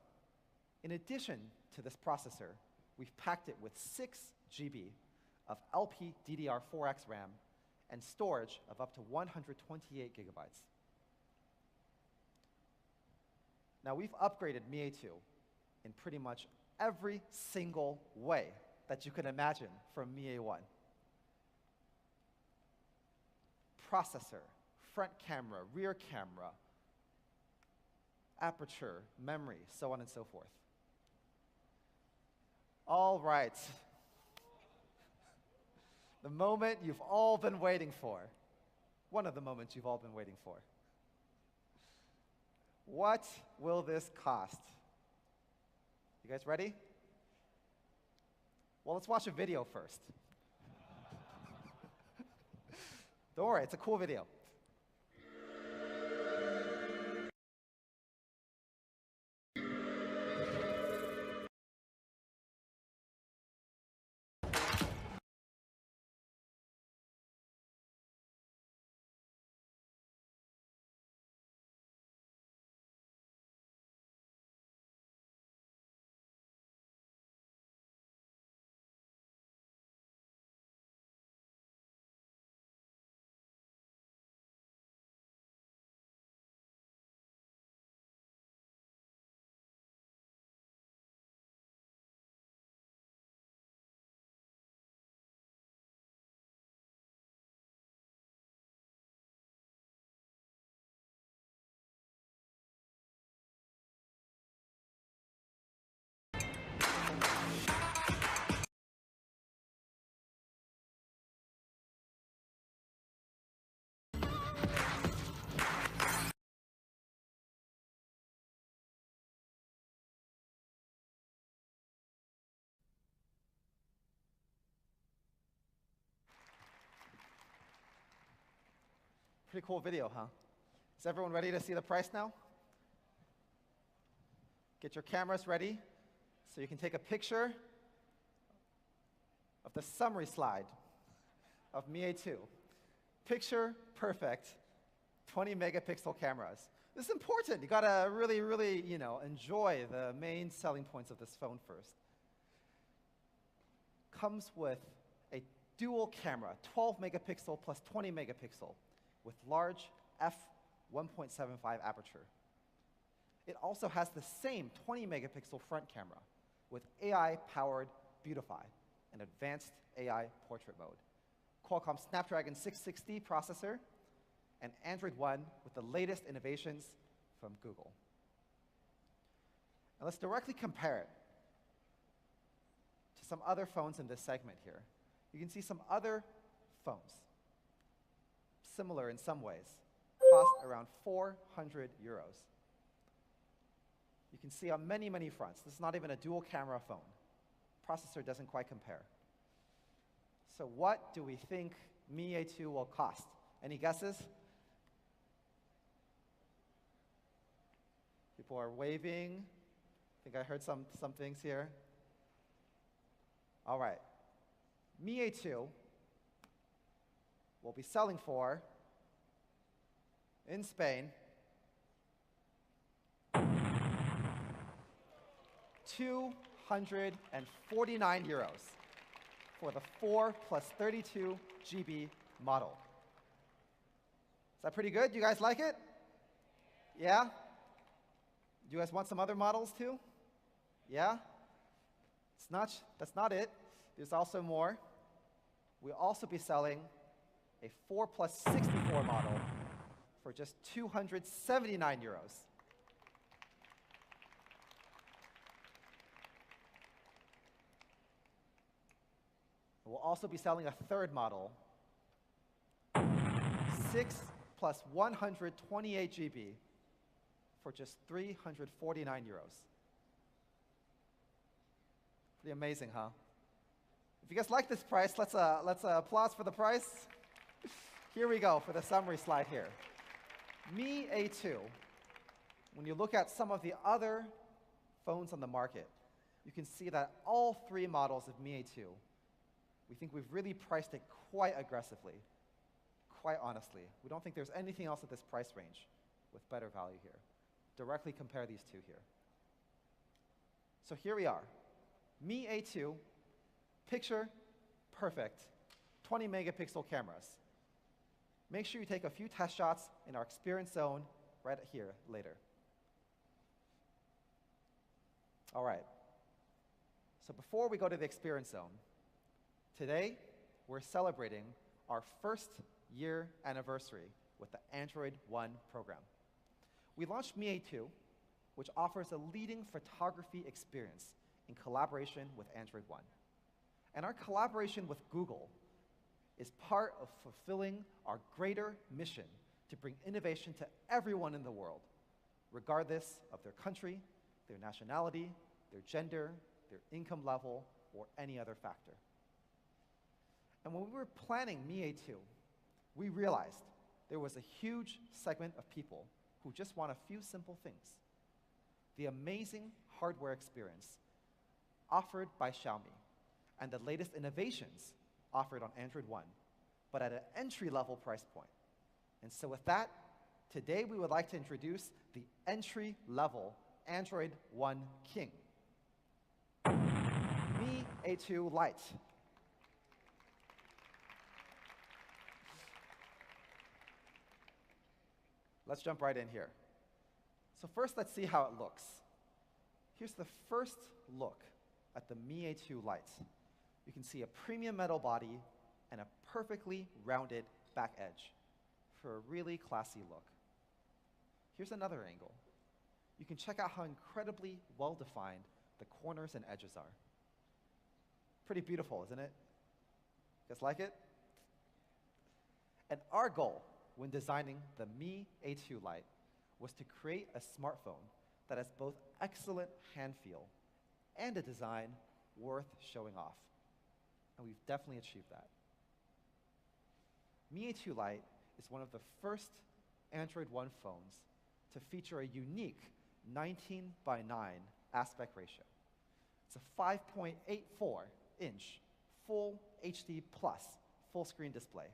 in addition to this processor, we've packed it with 6 GB of LPDDR4X RAM and storage of up to 128 gigabytes. Now, we've upgraded Mi A2 in pretty much every single way that you can imagine from Mi A1. Processor, front camera, rear camera, aperture, memory, so on and so forth. All right. The moment you've all been waiting for. One of the moments you've all been waiting for. What will this cost? You guys ready? Well, let's watch a video first. Don't worry, it's a cool video. Pretty cool video, huh? Is everyone ready to see the price now? Get your cameras ready so you can take a picture of the summary slide of Mi A2. Picture perfect, 20 megapixel cameras. This is important. You gotta really, enjoy the main selling points of this phone first. comes with a dual camera, 12 megapixel plus 20 megapixel, with large f1.75 aperture. It also has the same 20 megapixel front camera with AI-powered Beautify, an advanced AI portrait mode, Qualcomm Snapdragon 660 processor, and Android One with the latest innovations from Google. And let's directly compare it to some other phones in this segment here. You can see some other phones, similar in some ways, cost around 400 euros. You can see on many, many fronts, this is not even a dual camera phone. Processor doesn't quite compare. So what do we think Mi A2 will cost? Any guesses? People are waving. I think I heard some things here. All right. Mi A2 will be selling for, in Spain, 249 euros for the 4 plus 32 GB model. Is that pretty good? You guys like it? Yeah? Do you guys want some other models too? Yeah? That's not it. There's also more. We'll also be selling a 4 plus 64 model for just 279 euros. We'll also be selling a third model, 6 plus 128 GB for just 349 euros. Pretty amazing, huh? If you guys like this price, let's applause for the price. Here we go for the summary slide here. Mi A2, when you look at some of the other phones on the market, you can see that all three models of Mi A2, we think we've really priced it quite aggressively, quite honestly. We don't think there's anything else at this price range with better value here. Directly compare these two here. So here we are. Mi A2, picture perfect, 20 megapixel cameras. Make sure you take a few test shots in our experience zone right here later. All right. So before we go to the experience zone, today we're celebrating our first year anniversary with the Android One program. We launched Mi A2, which offers a leading photography experience in collaboration with Android One. And our collaboration with Google is part of fulfilling our greater mission to bring innovation to everyone in the world, regardless of their country, their nationality, their gender, their income level, or any other factor. And when we were planning Mi A2, we realized there was a huge segment of people who just want a few simple things. The amazing hardware experience offered by Xiaomi and the latest innovations offered on Android One, but at an entry-level price point. And so with that, today we would like to introduce the entry-level Android One King, Mi A2 Lite. Let's jump right in here. So first, let's see how it looks. Here's the first look at the Mi A2 Lite. You can see a premium metal body and a perfectly rounded back edge for a really classy look. Here's another angle. You can check out how incredibly well-defined the corners and edges are. Pretty beautiful, isn't it? You guys like it? And our goal when designing the Mi A2 Lite was to create a smartphone that has both excellent hand feel and a design worth showing off. And we've definitely achieved that. Mi A2 Lite is one of the first Android One phones to feature a unique 19:9 aspect ratio. It's a 5.84-inch full HD plus full screen display,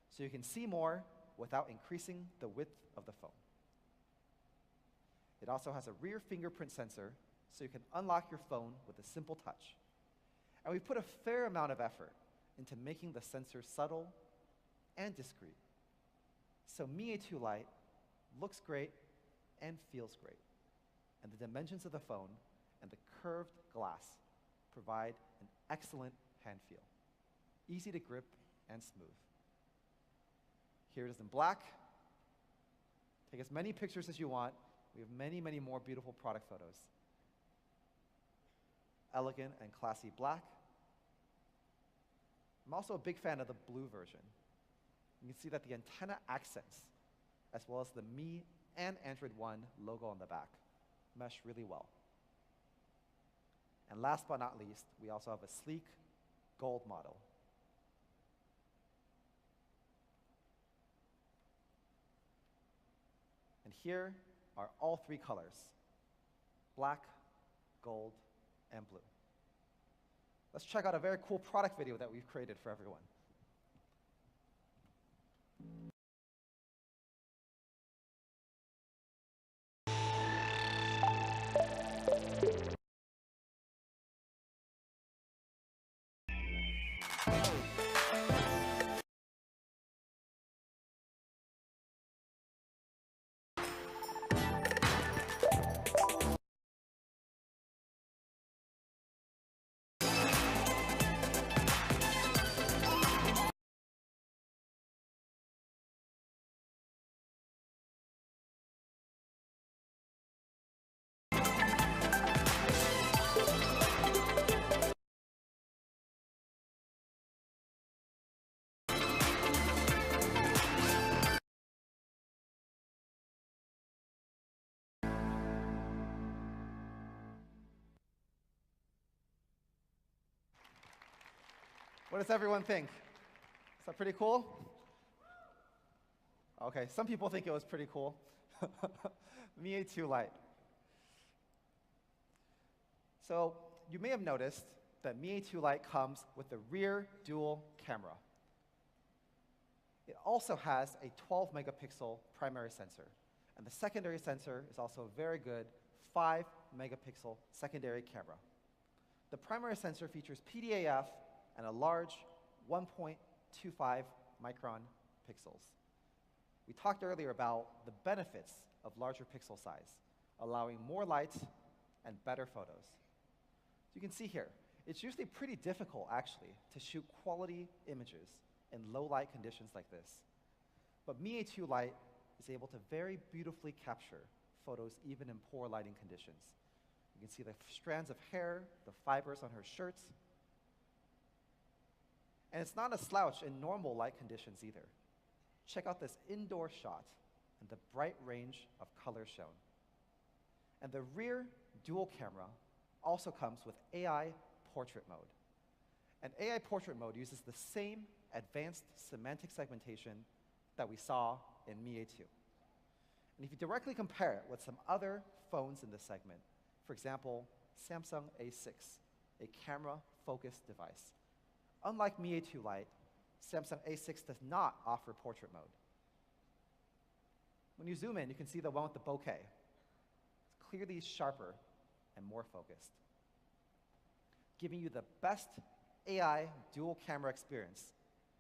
so you can see more without increasing the width of the phone. It also has a rear fingerprint sensor, so you can unlock your phone with a simple touch. And we put a fair amount of effort into making the sensor subtle and discreet. So Mi A2 Lite looks great and feels great. And the dimensions of the phone and the curved glass provide an excellent hand feel. Easy to grip and smooth. Here it is in black. Take as many pictures as you want. We have many, many more beautiful product photos. Elegant and classy black. I'm also a big fan of the blue version. You can see that the antenna accents, as well as the Mi and Android One logo on the back, mesh really well. And last but not least, we also have a sleek gold model. And here are all three colors: black, gold, and blue. Let's check out a very cool product video that we've created for everyone. What does everyone think? Is that pretty cool? Okay, some people think it was pretty cool. Mi A2 Lite. So you may have noticed that Mi A2 Lite comes with the rear dual camera. It also has a 12 megapixel primary sensor. And the secondary sensor is also a very good 5 megapixel secondary camera. The primary sensor features PDAF and a large 1.25 micron pixels. We talked earlier about the benefits of larger pixel size, allowing more light and better photos. You can see here, it's usually pretty difficult, actually, to shoot quality images in low light conditions like this. But Mi A2 Lite is able to very beautifully capture photos even in poor lighting conditions. You can see the strands of hair, the fibers on her shirts. And it's not a slouch in normal light conditions either. Check out this indoor shot and the bright range of colors shown. And the rear dual camera also comes with AI portrait mode. And AI portrait mode uses the same advanced semantic segmentation that we saw in Mi A2. And if you directly compare it with some other phones in this segment, for example, Samsung A6, a camera-focused device. Unlike Mi A2 Lite, Samsung A6 does not offer portrait mode. When you zoom in, you can see the one with the bokeh. It's clearly sharper and more focused, giving you the best AI dual camera experience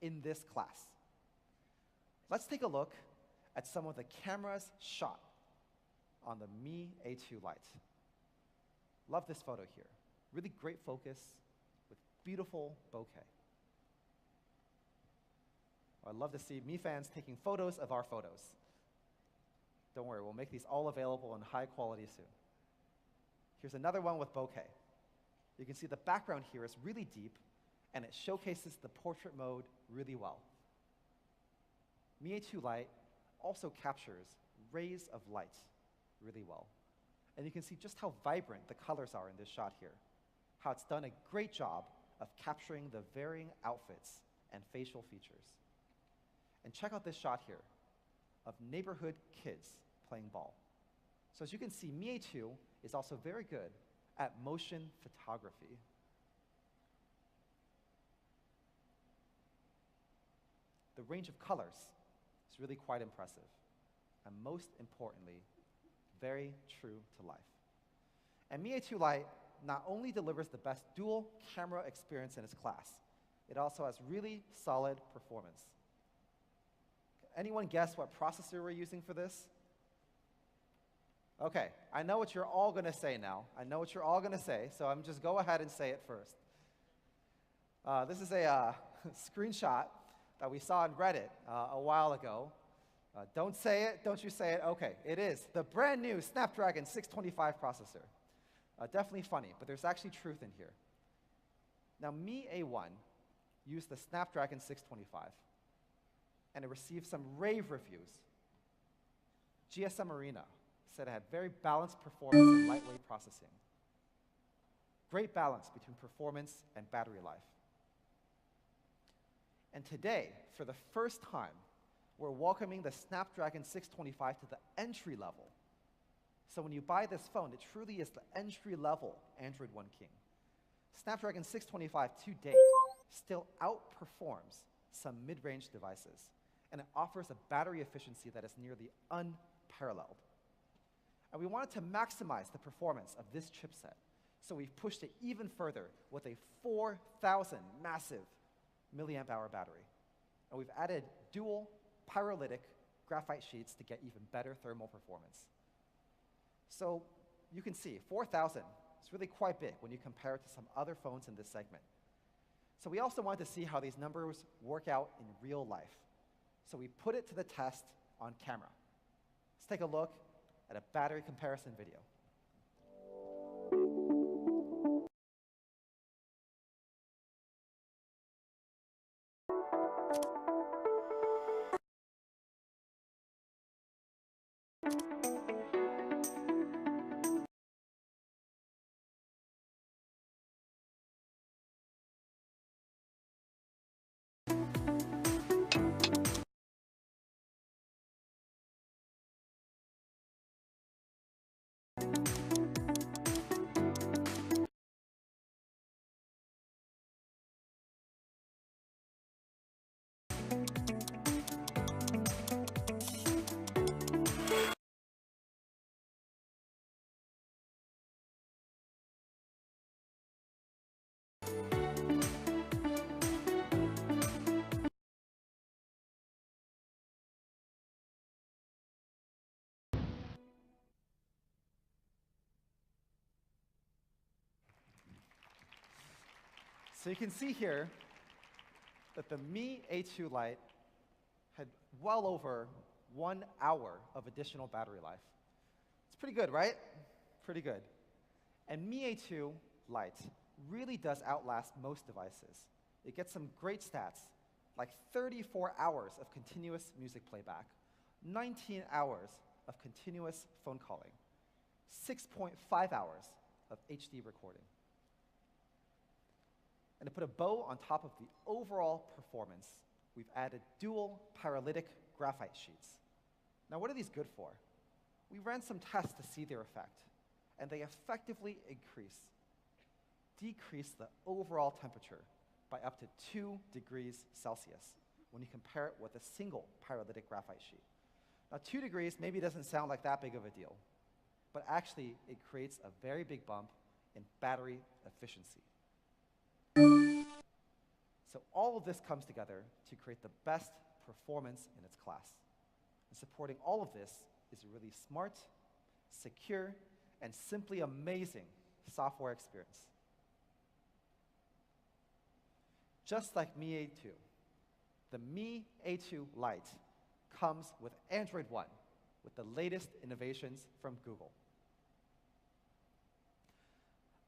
in this class. Let's take a look at some of the cameras shot on the Mi A2 Lite. Love this photo here. Really great focus with beautiful bokeh. I'd love to see Mi fans taking photos of our photos. Don't worry, we'll make these all available in high quality soon. Here's another one with bokeh. You can see the background here is really deep, and it showcases the portrait mode really well. Mi A2 Lite also captures rays of light really well. And you can see just how vibrant the colors are in this shot here, how it's done a great job of capturing the varying outfits and facial features. And check out this shot here of neighborhood kids playing ball. So as you can see, Mi A2 is also very good at motion photography. The range of colors is really quite impressive, and most importantly, very true to life. And Mi A2 Lite not only delivers the best dual camera experience in its class, it also has really solid performance. Anyone guess what processor we're using for this? Okay, I know what you're all going to say now. I know what you're all going to say, so I'm just go ahead and say it first. This is a screenshot that we saw on Reddit a while ago. Don't say it, don't you say it. Okay, it is the brand new Snapdragon 625 processor. Definitely funny, but there's actually truth in here. Now, Mi A1 used the Snapdragon 625, and it received some rave reviews. GSM Arena said it had very balanced performance and lightweight processing. Great balance between performance and battery life. And today, for the first time, we're welcoming the Snapdragon 625 to the entry level. So when you buy this phone, it truly is the entry-level Android One King. Snapdragon 625 to date still outperforms some mid-range devices, and it offers a battery efficiency that is nearly unparalleled. And we wanted to maximize the performance of this chipset, so we've pushed it even further with a 4,000 massive milliamp hour battery. And we've added dual pyrolytic graphite sheets to get even better thermal performance. So you can see 4,000 is really quite big when you compare it to some other phones in this segment. So we also wanted to see how these numbers work out in real life. So we put it to the test on camera. Let's take a look at a battery comparison video. So you can see here that the Mi A2 Lite had well over 1 hour of additional battery life. It's pretty good, right? Pretty good. And Mi A2 Lite really does outlast most devices. It gets some great stats, like 34 hours of continuous music playback, 19 hours of continuous phone calling, 6.5 hours of HD recording. And to put a bow on top of the overall performance, we've added dual pyrolytic graphite sheets. Now, what are these good for? We ran some tests to see their effect, and they effectively decrease the overall temperature by up to 2 degrees Celsius when you compare it with a single pyrolytic graphite sheet. Now, 2 degrees maybe doesn't sound like that big of a deal, but actually it creates a very big bump in battery efficiency. So all of this comes together to create the best performance in its class. And supporting all of this is a really smart, secure, and simply amazing software experience. Just like Mi A2, the Mi A2 Lite comes with Android One, with the latest innovations from Google.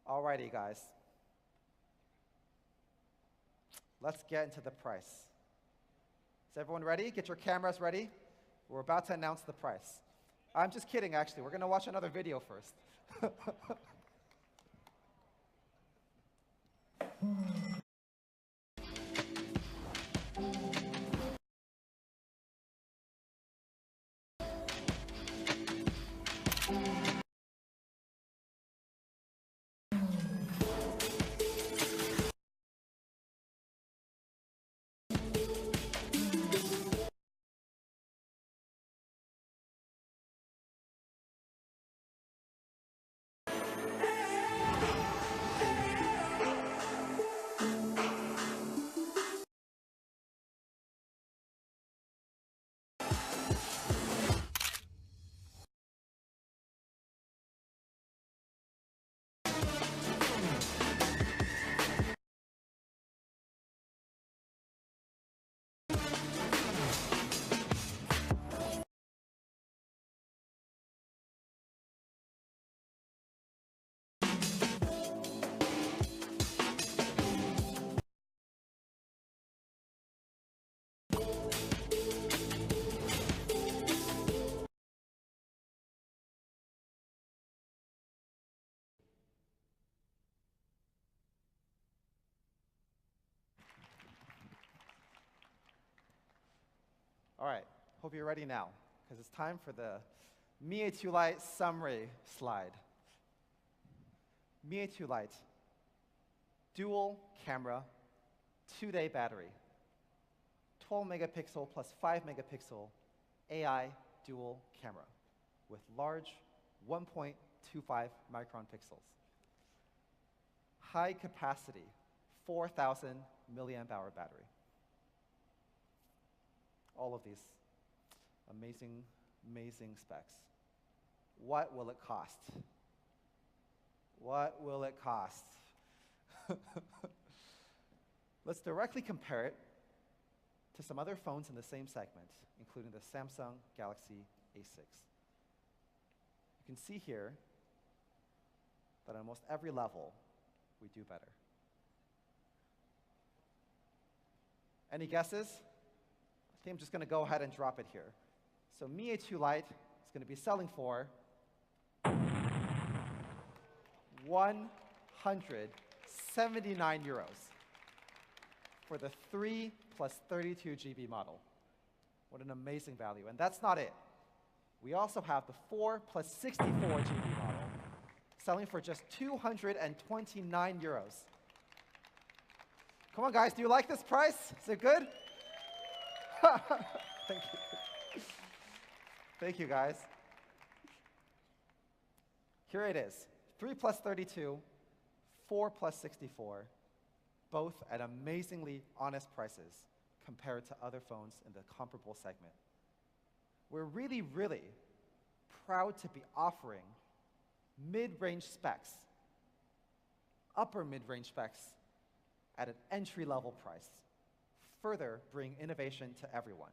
Alrighty, guys. Let's get into the price. Is everyone ready? Get your cameras ready. We're about to announce the price. I'm just kidding, actually. We're going to watch another video first. All right, hope you're ready now, because it's time for the Mi A2 Lite summary slide. Mi A2 Lite, dual camera, 2-day battery, 12 megapixel plus 5 megapixel AI dual camera with large 1.25 micron pixels. High capacity, 4,000 milliamp hour battery. All of these amazing, amazing specs. What will it cost? What will it cost? Let's directly compare it to some other phones in the same segment, including the Samsung Galaxy A6. You can see here that on almost every level, we do better. Any guesses? I think I'm just going to go ahead and drop it here. So Mi A2 Lite is going to be selling for 179 euros for the 3 plus 32 GB model. What an amazing value. And that's not it. We also have the 4 plus 64 GB model selling for just 229 euros. Come on, guys, do you like this price? Is it good? Thank you. Thank you, guys. Here it is, 3 plus 32, 4 plus 64, both at amazingly honest prices compared to other phones in the comparable segment. We're really, really proud to be offering mid-range specs, upper mid-range specs at an entry-level price, further bring innovation to everyone.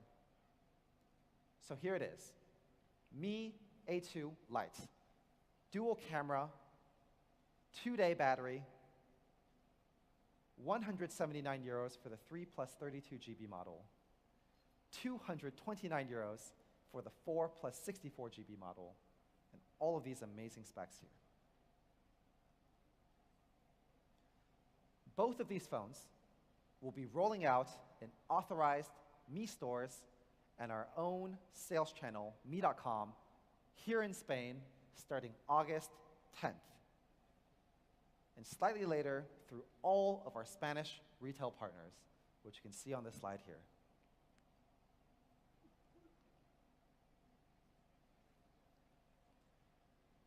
So here it is, Mi A2 Lite, dual camera, 2-day battery, 179 euros for the 3 plus 32 GB model, 229 euros for the 4 plus 64 GB model, and all of these amazing specs here. Both of these phones will be rolling out in authorized Mi stores and our own sales channel, Mi.com, here in Spain, starting August 10th. And slightly later, through all of our Spanish retail partners, which you can see on this slide here.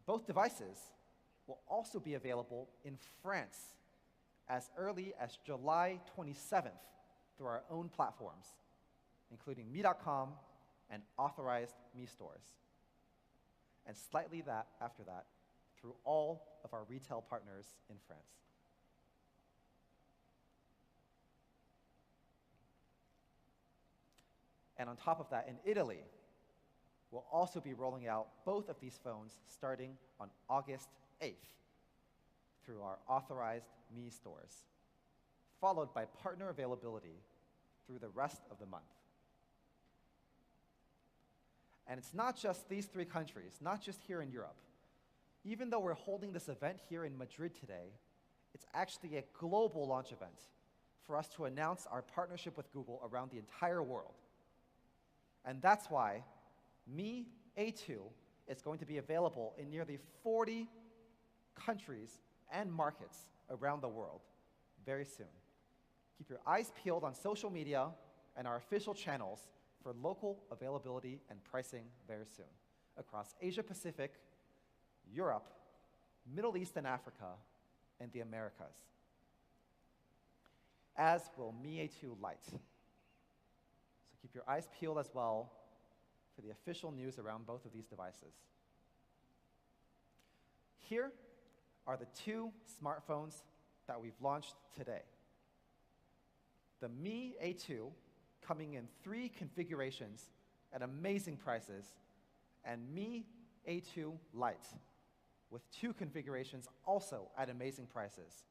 Both devices will also be available in France as early as July 27th through our own platforms, including Mi.com and authorized Mi stores. And slightly after that, through all of our retail partners in France. And on top of that, in Italy, we'll also be rolling out both of these phones starting on August 8th through our authorized Mi stores, followed by partner availability through the rest of the month. And it's not just these 3 countries, not just here in Europe. Even though we're holding this event here in Madrid today, it's actually a global launch event for us to announce our partnership with Google around the entire world. And that's why Mi A2 is going to be available in nearly 40 countries and markets around the world very soon. Keep your eyes peeled on social media and our official channels for local availability and pricing very soon across Asia Pacific, Europe, Middle East and Africa, and the Americas, as will Mi A2 Lite. So keep your eyes peeled as well for the official news around both of these devices. Here are the 2 smartphones that we've launched today. The Mi A2 coming in 3 configurations at amazing prices, and Mi A2 Lite with 2 configurations also at amazing prices,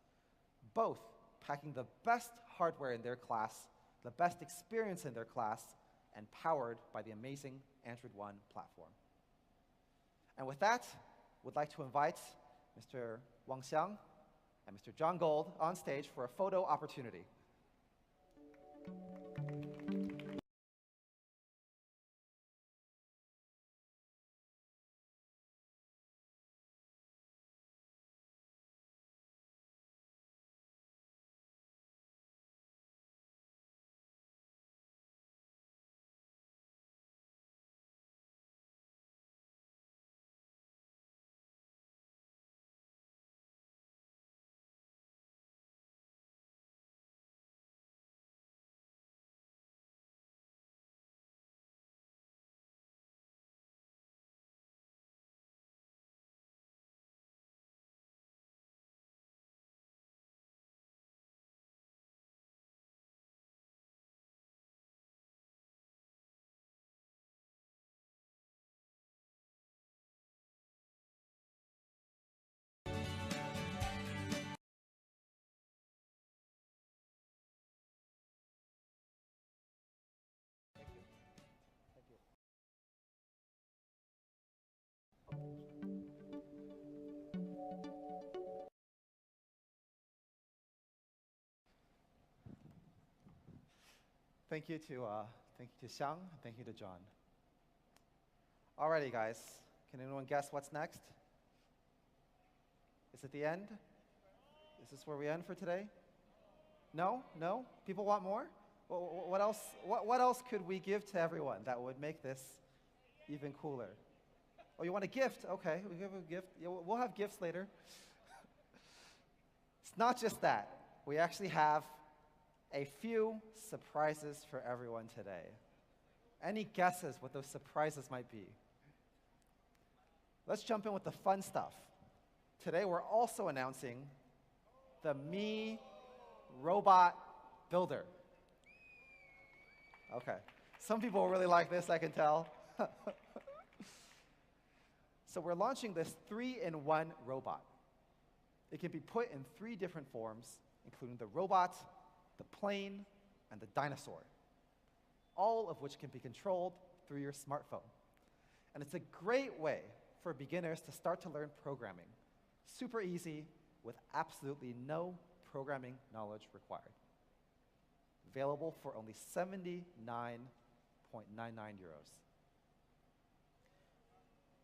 both packing the best hardware in their class, the best experience in their class, and powered by the amazing Android One platform. And with that, we'd like to invite Mr. Wang Xiang and Mr. John Gold on stage for a photo opportunity. Thank you to Xiang, thank you to John. Alrighty, guys, can anyone guess what's next? Is it the end? Is this where we end for today? No? No? People want more? What else? What else could we give to everyone that would make this even cooler? Oh, you want a gift? Okay, we give a gift. Yeah, we'll have gifts later. It's not just that. We actually have a few surprises for everyone today. Any guesses what those surprises might be? Let's jump in with the fun stuff. Today we're also announcing the Mi Robot Builder. Okay, some people really like this, I can tell. So we're launching this 3-in-1 robot. It can be put in 3 different forms, including the robot, the plane, and the dinosaur, all of which can be controlled through your smartphone. And it's a great way for beginners to start to learn programming. Super easy, with absolutely no programming knowledge required. Available for only 79.99 euros.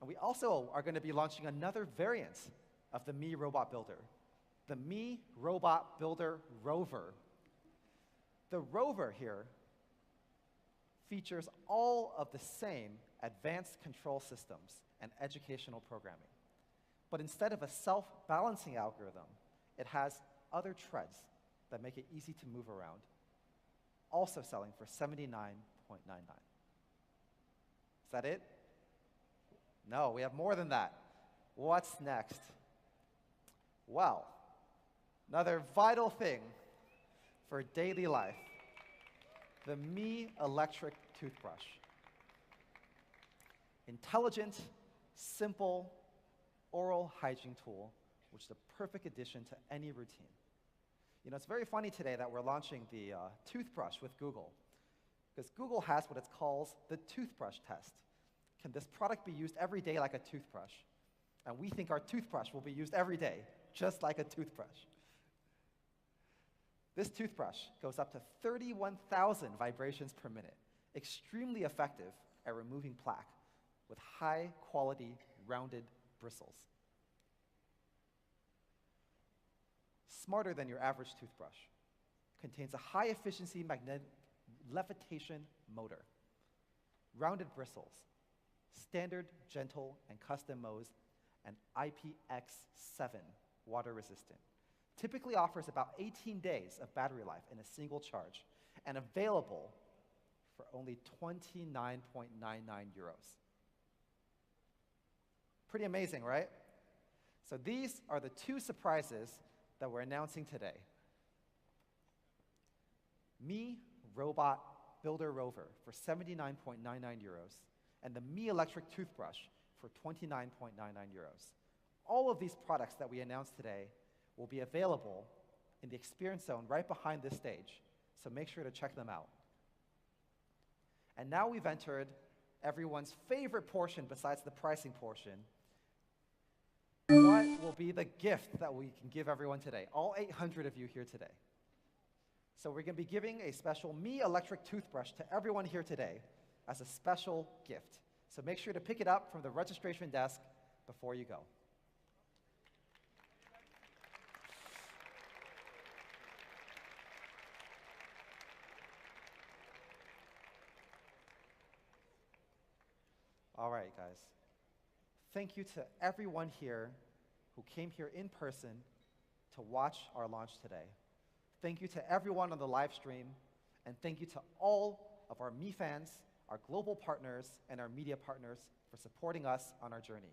And we also are going to be launching another variant of the Mi Robot Builder, the Mi Robot Builder Rover. The Rover here features all of the same advanced control systems and educational programming. But instead of a self-balancing algorithm, it has other treads that make it easy to move around, also selling for 79.99. Is that it? No, we have more than that. What's next? Well, another vital thing for daily life, the Mi electric toothbrush. Intelligent, simple, oral hygiene tool, which is a perfect addition to any routine. You know, it's very funny today that we're launching the toothbrush with Google, because Google has what it calls the toothbrush test. Can this product be used every day like a toothbrush? And we think our toothbrush will be used every day, just like a toothbrush. This toothbrush goes up to 31,000 vibrations per minute, extremely effective at removing plaque with high-quality, rounded bristles. Smarter than your average toothbrush. Contains a high-efficiency magnetic levitation motor, rounded bristles, standard, gentle, and custom modes, and IPX7 water resistant. Typically offers about 18 days of battery life in a single charge, and available for only 29.99 euros. Pretty amazing, right? So these are the 2 surprises that we're announcing today. Mi Robot Builder Rover for 79.99 euros, and the Mi electric toothbrush for 29.99 euros. All of these products that we announced today will be available in the experience zone right behind this stage, so make sure to check them out. And now we've entered everyone's favorite portion besides the pricing portion. What will be the gift that we can give everyone today? All 800 of you here today. So we're going to be giving a special Mi electric toothbrush to everyone here today as a special gift. So make sure to pick it up from the registration desk before you go. All right, guys. Thank you to everyone here who came here in person to watch our launch today. Thank you to everyone on the live stream, and thank you to all of our Mi fans, our global partners, and our media partners for supporting us on our journey.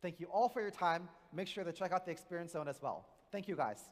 Thank you all for your time. Make sure to check out the experience zone as well. Thank you, guys.